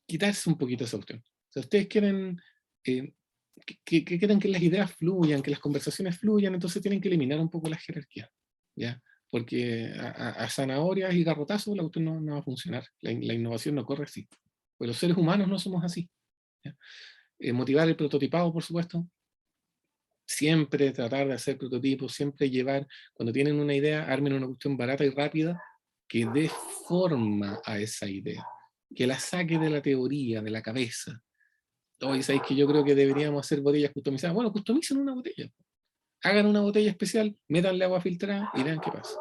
quitarse un poquito esa cuestión. O sea, ustedes quieren que quieren que las ideas fluyan, que las conversaciones fluyan, entonces tienen que eliminar un poco la jerarquía, ¿ya? Porque a zanahorias y garrotazos la cuestión no va a funcionar, la innovación no corre así. Pues los seres humanos no somos así, ¿ya? Motivar el prototipado, por supuesto, siempre tratar de hacer prototipos, siempre llevar, cuando tienen una idea, armen una cuestión barata y rápida que dé forma a esa idea, que la saque de la teoría, de la cabeza. Oye, ¿sabéis que yo creo que deberíamos hacer botellas customizadas? Bueno, customicen una botella. Hagan una botella especial, métanle agua filtrada y vean qué pasa,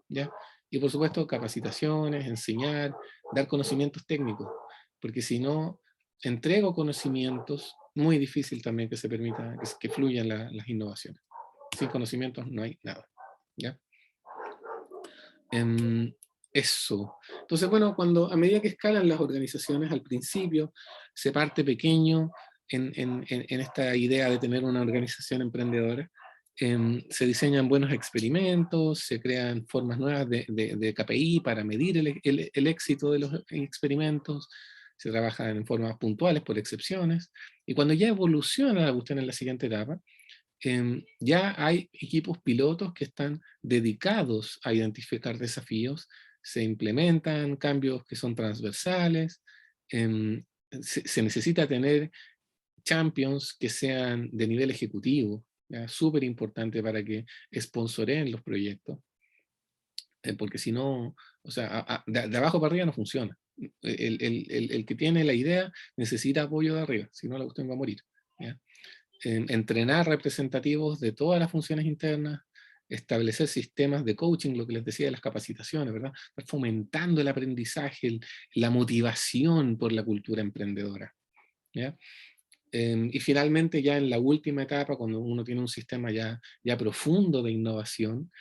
¿ya? Y por supuesto, capacitaciones, enseñar, dar conocimientos técnicos, porque si no entrego conocimientos, muy difícil también que se permita que fluyan las innovaciones. Sin conocimientos no hay nada, ¿ya? Eso. Entonces, bueno, a medida que escalan las organizaciones, al principio se parte pequeño en esta idea de tener una organización emprendedora. Se diseñan buenos experimentos, se crean formas nuevas de KPI para medir el éxito de los experimentos, se trabaja en formas puntuales por excepciones, y cuando ya evoluciona la cuestión en la siguiente etapa, ya hay equipos pilotos que están dedicados a identificar desafíos, se implementan cambios que son transversales, se necesita tener champions que sean de nivel ejecutivo, súper importante para que sponsoreen los proyectos, porque si no, o sea, de abajo para arriba no funciona. El que tiene la idea necesita apoyo de arriba, si no la cuestión va a morir, ¿ya? Entrenar representativos de todas las funciones internas, establecer sistemas de coaching, lo que les decía de las capacitaciones, ¿verdad? Fomentando el aprendizaje, la motivación por la cultura emprendedora, ¿ya? Y finalmente ya en la última etapa, cuando uno tiene un sistema ya profundo de innovación,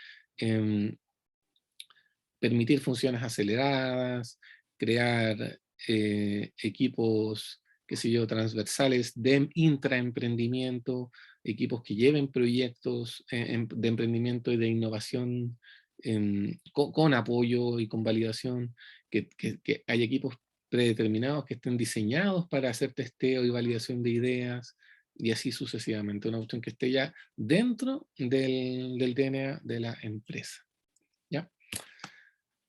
permitir funciones aceleradas, crear equipos, qué sé yo, transversales de intraemprendimiento, equipos que lleven proyectos de emprendimiento y de innovación con apoyo y con validación, que hay equipos predeterminados que estén diseñados para hacer testeo y validación de ideas, y así sucesivamente, una cuestión que esté ya dentro del DNA de la empresa, ¿ya?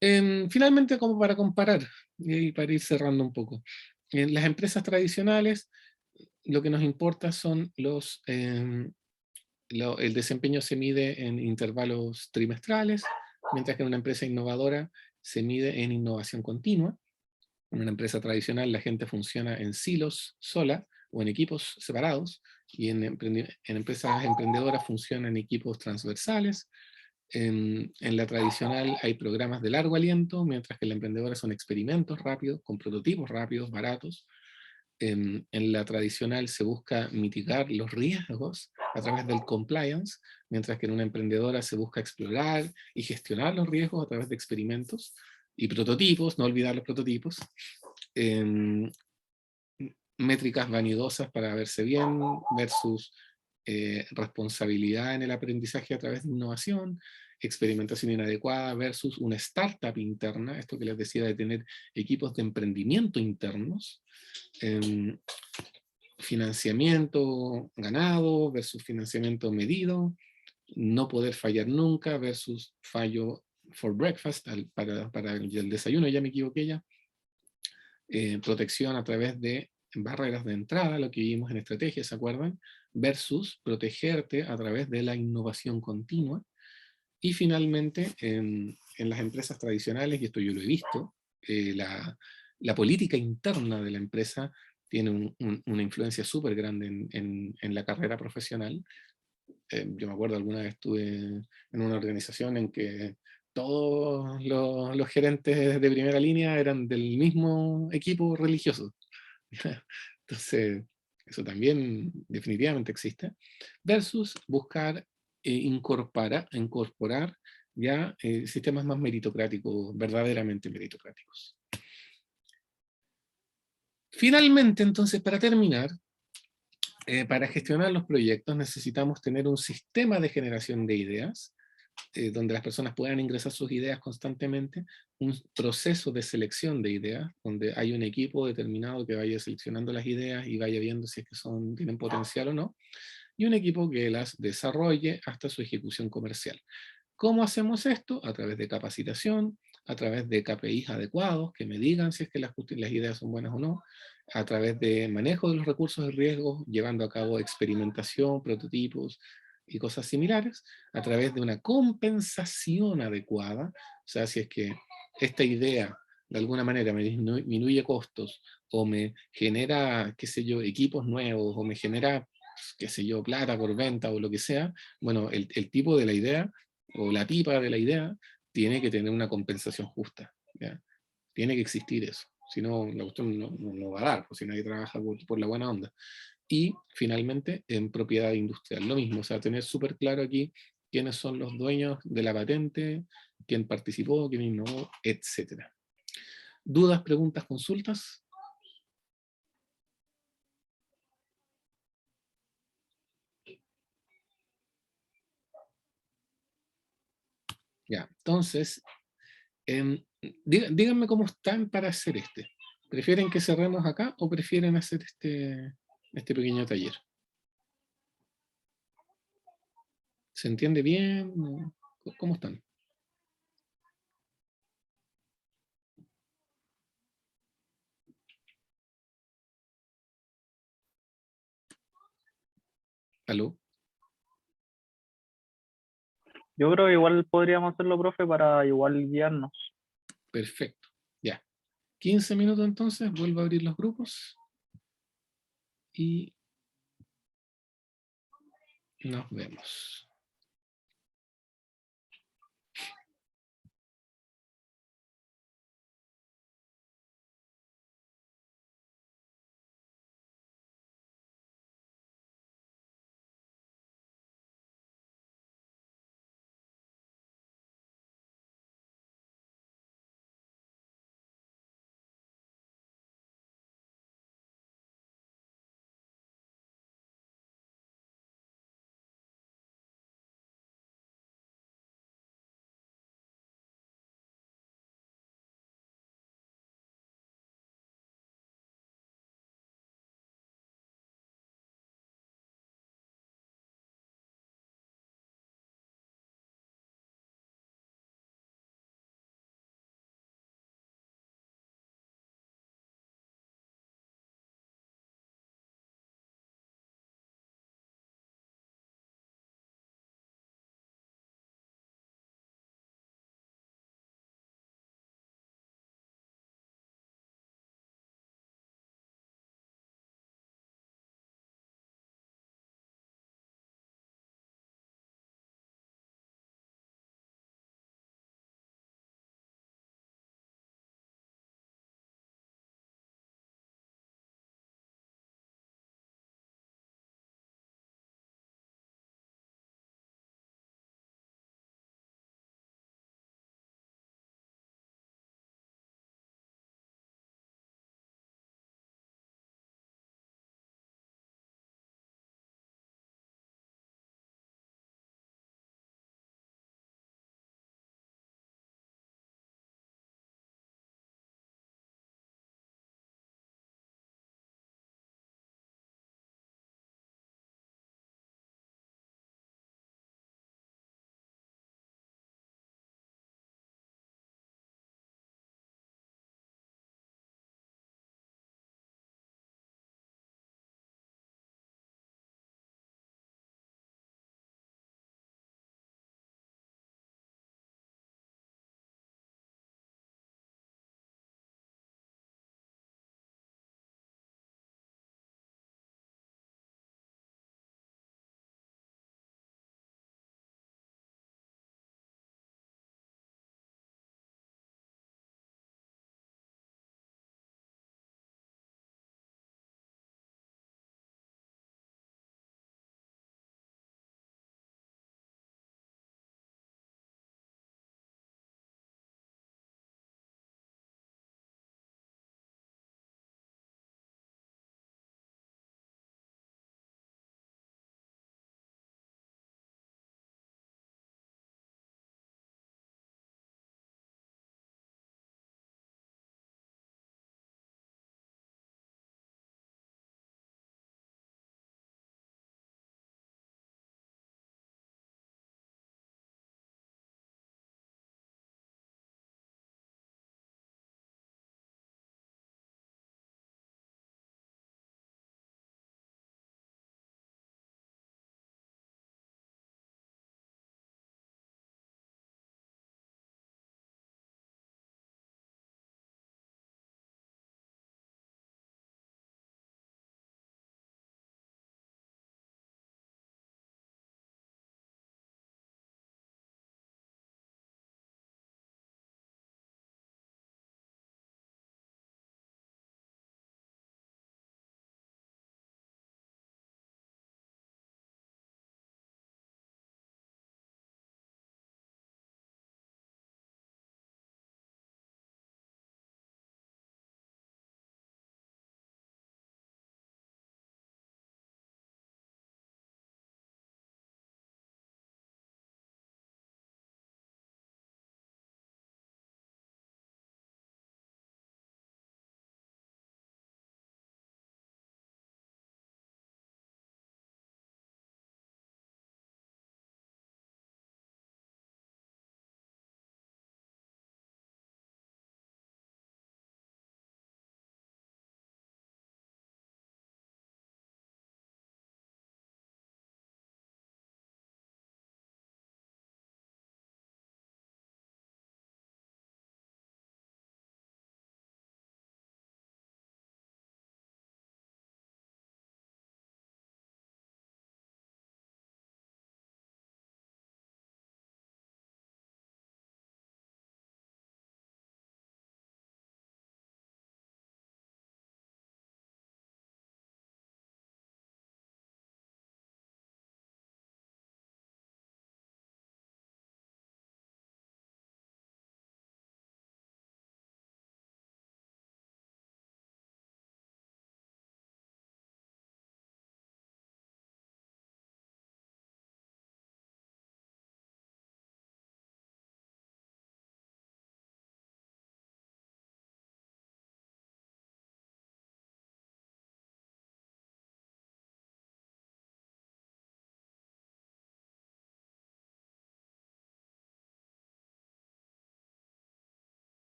Finalmente, como para comparar, y para ir cerrando un poco, en las empresas tradicionales, lo que nos importa son el desempeño se mide en intervalos trimestrales, mientras que en una empresa innovadora se mide en innovación continua. En una empresa tradicional la gente funciona en silos sola o en equipos separados, y en empresas emprendedoras funciona en equipos transversales. En la tradicional hay programas de largo aliento, mientras que en la emprendedora son experimentos rápidos, con prototipos rápidos, baratos. En la tradicional se busca mitigar los riesgos a través del compliance, mientras que en una emprendedora se busca explorar y gestionar los riesgos a través de experimentos y prototipos, no olvidar los prototipos. Métricas vanidosas para verse bien versus responsabilidad en el aprendizaje a través de innovación, experimentación inadecuada versus una startup interna, esto que les decía de tener equipos de emprendimiento internos, financiamiento ganado versus financiamiento medido, no poder fallar nunca versus fallo for breakfast, para el desayuno, ya me equivoqué ya, protección a través de barreras de entrada, lo que vimos en estrategia, ¿se acuerdan? Versus protegerte a través de la innovación continua. Y finalmente, en las empresas tradicionales, y esto yo lo he visto, la política interna de la empresa tiene una influencia súper grande en la carrera profesional. Yo me acuerdo, alguna vez estuve en una organización en que todos los gerentes de primera línea eran del mismo equipo religioso. Entonces, eso también definitivamente existe. Versus buscar incorporar ya sistemas más meritocráticos, verdaderamente meritocráticos. Finalmente, entonces, para terminar, para gestionar los proyectos necesitamos tener un sistema de generación de ideas donde las personas puedan ingresar sus ideas constantemente, un proceso de selección de ideas, donde hay un equipo determinado que vaya seleccionando las ideas y vaya viendo si es que tienen potencial o no, y un equipo que las desarrolle hasta su ejecución comercial. ¿Cómo hacemos esto? A través de capacitación, a través de KPIs adecuados, que me digan si es que las ideas son buenas o no, a través de manejo de los recursos de riesgo, llevando a cabo experimentación, prototipos y cosas similares, a través de una compensación adecuada, o sea, si es que esta idea de alguna manera me disminuye costos, o me genera, qué sé yo, equipos nuevos, o me genera, qué sé yo, plata por venta, o lo que sea, bueno, el tipo de la idea, o la pipa de la idea, tiene que tener una compensación justa, ¿ya? Tiene que existir eso, si no, la cuestión no va a dar, pues si nadie trabaja por la buena onda. Y finalmente, en propiedad industrial, lo mismo, o sea, tener súper claro aquí quiénes son los dueños de la patente, quién participó, quién innovó, etc. ¿Dudas, preguntas, consultas? Ya, entonces, díganme cómo están para hacer este. ¿Prefieren que cerremos acá o prefieren hacer este pequeño taller? ¿Se entiende bien? ¿Cómo están? ¿Aló? Yo creo que igual podríamos hacerlo, profe, para igual guiarnos. Perfecto. Ya. 15 minutos entonces, vuelvo a abrir los grupos y nos vemos.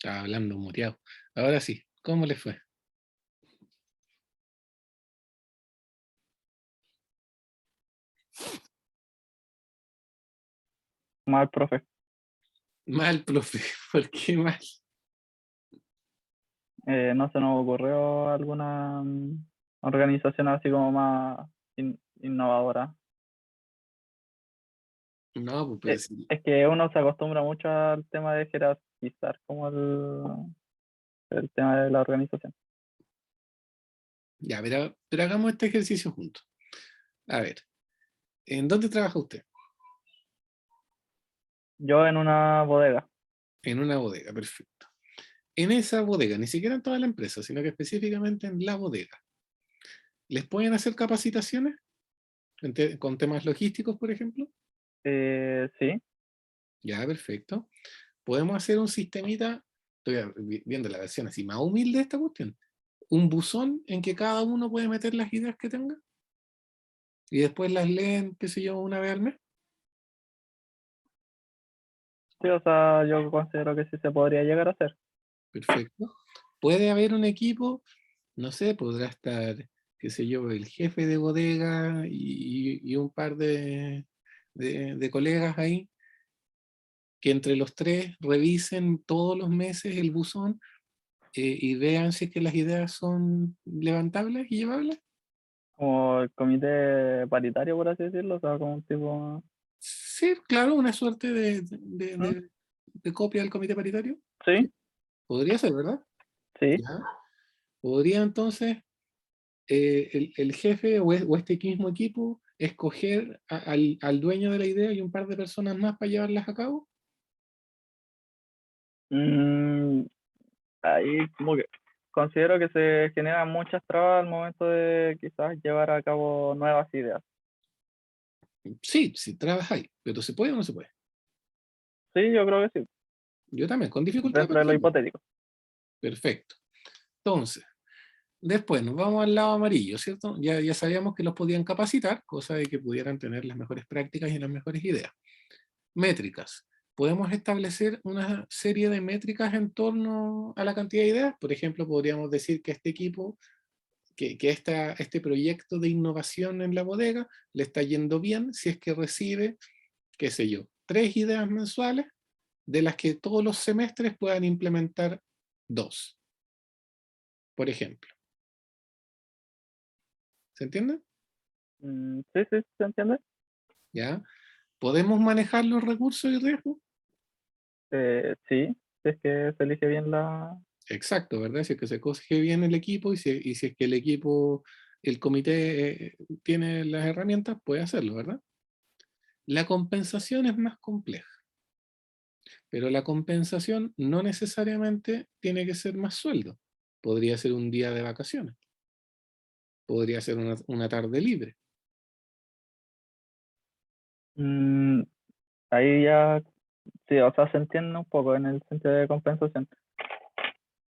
Estaba hablando muteado. Ahora sí, ¿cómo le fue? Mal, profe. Mal, profe. ¿Por qué mal? No se nos ocurrió alguna organización así como más innovadora. No, pues Es que uno se acostumbra mucho al tema de jerarquizar como el tema de la organización. ya, pero hagamos este ejercicio juntos. A ver, ¿en dónde trabaja usted? Yo en una bodega. En una bodega, perfecto. En esa bodega, ni siquiera en toda la empresa, sino que específicamente en la bodega, ¿les pueden hacer capacitaciones con temas logísticos, por ejemplo? Sí, Ya, perfecto. Podemos hacer un sistemita, estoy viendo la versión así más humilde de esta cuestión, un buzón en que cada uno puede meter las ideas que tenga y después las leen, qué sé yo, una vez al mes. sí, o sea, yo considero que sí se podría llegar a hacer. Perfecto. Puede haber un equipo, no sé, podrá estar, qué sé yo, el jefe de bodega y un par de colegas ahí, que entre los tres revisen todos los meses el buzón y vean si es que las ideas son levantables y llevables. Como el comité paritario, por así decirlo, o sea, como un tipo... Sí, claro, una suerte ¿Mm? de copia del comité paritario. Sí, Sí, podría ser, ¿verdad? sí. Ya. Podría entonces el jefe o este mismo equipo escoger al dueño de la idea y un par de personas más para llevarlas a cabo. Mm, ahí como que considero que se generan muchas trabas al momento de quizás llevar a cabo nuevas ideas. Sí, sí, trabajáis, pero ¿se puede o no se puede? Sí, yo creo que sí, Yo también, con dificultad, dentro pero de lo se puede. hipotético. Perfecto. Entonces, después nos vamos al lado amarillo, ¿cierto? Ya sabíamos que los podían capacitar, cosa de que pudieran tener las mejores prácticas y las mejores ideas. Métricas. Podemos establecer una serie de métricas en torno a la cantidad de ideas. Por ejemplo, podríamos decir que este equipo, este proyecto de innovación en la bodega le está yendo bien si es que recibe, qué sé yo, 3 ideas mensuales, de las que todos los semestres puedan implementar 2, por ejemplo. ¿Se entiende? Sí, sí, ¿se entiende? ¿Ya? ¿Podemos manejar los recursos y riesgos? Sí, si es que se elige bien la... Exacto, ¿verdad? Si es que se coge bien el equipo y si es que el equipo, el comité tiene las herramientas, puede hacerlo, ¿verdad? La compensación es más compleja, pero la compensación no necesariamente tiene que ser más sueldo. Podría ser un día de vacaciones, podría ser una tarde libre. Mm, ahí ya, sí, o sea, se entiende un poco en el sentido de compensación.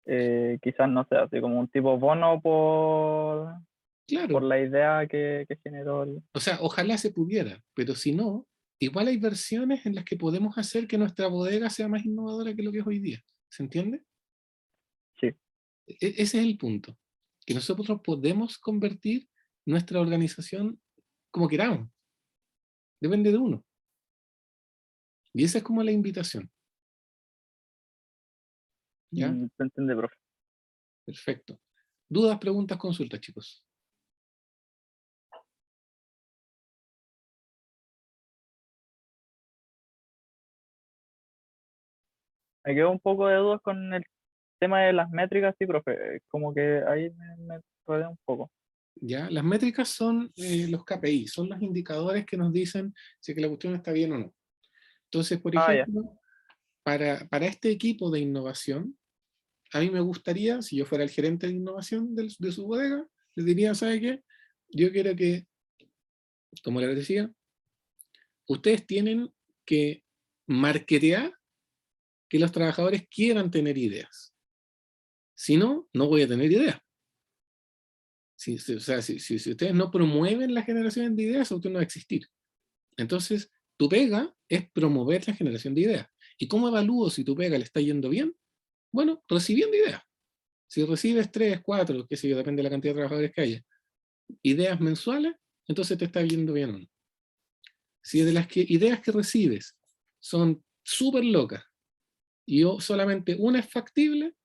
Quizás no sea así como un tipo bono por Claro, la idea que generó o sea, ojalá se pudiera, pero si no, igual hay versiones en las que podemos hacer que nuestra bodega sea más innovadora que lo que es hoy día. ¿Se entiende? sí. Ese es el punto, que nosotros podemos convertir nuestra organización como queramos, depende de uno. Y esa es como la invitación, ¿ya? Se entiende, profe. Perfecto. Dudas, preguntas, consultas, chicos. Me quedo un poco de dudas con el tema de las métricas, sí, profe. Como que ahí me rodea un poco. ¿Ya? Las métricas son los KPI, son los indicadores que nos dicen si que la cuestión está bien o no. Entonces, por Ah, ya. ejemplo, para este equipo de innovación, a mí me gustaría, si yo fuera el gerente de innovación de su bodega, les diría, ¿sabe qué? Yo quiero que, como les decía, ustedes tienen que marketear que los trabajadores quieran tener ideas. Si no, no voy a tener ideas. O sea, si ustedes no promueven la generación de ideas, usted no va a existir. Entonces, tu pega es promover la generación de ideas. ¿Y cómo evalúo si tu pega le está yendo bien? Bueno, recibiendo ideas. Si recibes 3, 4, qué sé yo, depende de la cantidad de trabajadores que haya, ideas mensuales, entonces te está yendo bien o no. Si de las ideas que recibes son súper locas y solamente una es factible,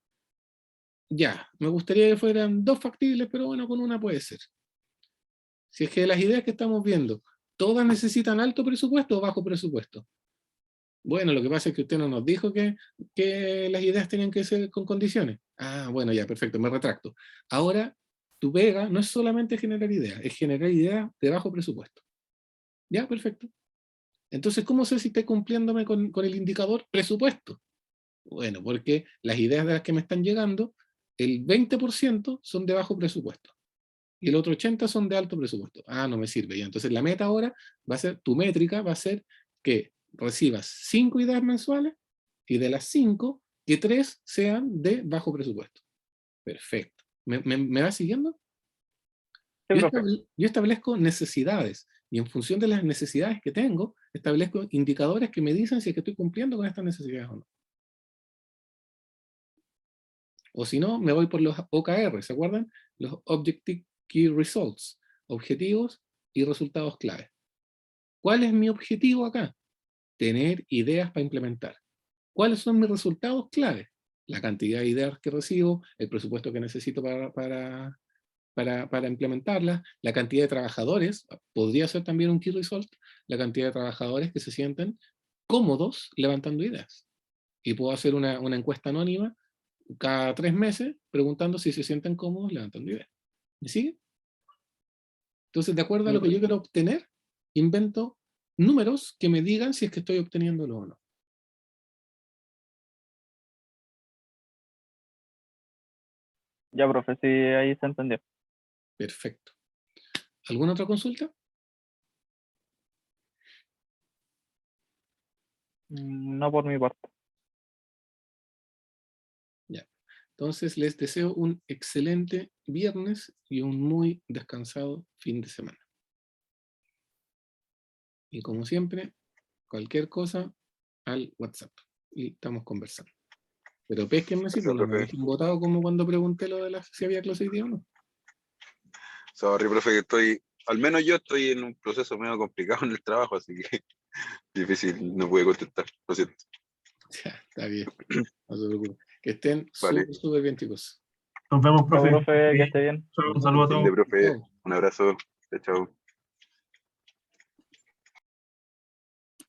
ya, me gustaría que fueran 2 factibles, pero bueno, con una puede ser. Si es que las ideas que estamos viendo, todas necesitan alto presupuesto o bajo presupuesto. Bueno, lo que pasa es que usted no nos dijo que las ideas tenían que ser con condiciones. Ah, bueno, ya, perfecto, me retracto. Ahora, tu pega no es solamente generar ideas, es generar ideas de bajo presupuesto. Ya, perfecto. Entonces, ¿cómo sé si estoy cumpliéndome con el indicador presupuesto? Bueno, porque las ideas de las que me están llegando, el 20% son de bajo presupuesto. Y el otro 80% son de alto presupuesto. Ah, no me sirve ya. Entonces la meta ahora va a ser, tu métrica va a ser que recibas 5 ideas mensuales y de las 5, que 3 sean de bajo presupuesto. Perfecto. ¿Me va siguiendo? Sí, Yo profe. establezco necesidades y en función de las necesidades que tengo, establezco indicadores que me dicen si es que estoy cumpliendo con estas necesidades o no. O si no, me voy por los OKR, ¿se acuerdan? Los Objective Key Results, objetivos y resultados clave. ¿Cuál es mi objetivo acá? Tener ideas para implementar. ¿Cuáles son mis resultados clave? La cantidad de ideas que recibo, el presupuesto que necesito para implementarlas, la cantidad de trabajadores, podría ser también un key result, la cantidad de trabajadores que se sienten cómodos levantando ideas. Y puedo hacer una encuesta anónima cada 3 meses preguntando si se sienten cómodos levantando ideas. ¿Me sigue? Entonces, de acuerdo a lo que yo quiero obtener, invento números que me digan si es que estoy obteniéndolo o no. Ya, profe, sí, ahí se entendió. Perfecto. ¿Alguna otra consulta? No por mi parte. Ya. Entonces, les deseo un excelente viernes y un muy descansado fin de semana. Y como siempre, cualquier cosa al WhatsApp. Y estamos conversando. Pero pésquenme si Gracias, no me profe. dejen botado como cuando pregunté lo de si había clase hoy día o no. Sorry, profe, que al menos yo estoy en un proceso medio complicado en el trabajo, así que difícil, no pude contestar, lo siento. Ya, está bien. No se preocupen. Que estén Vale, súper, súper bien, chicos. Nos vemos, Chao, profe. profe, que esté bien. Un saludo a fin todos. de profe, Chao. un abrazo, chao, chao.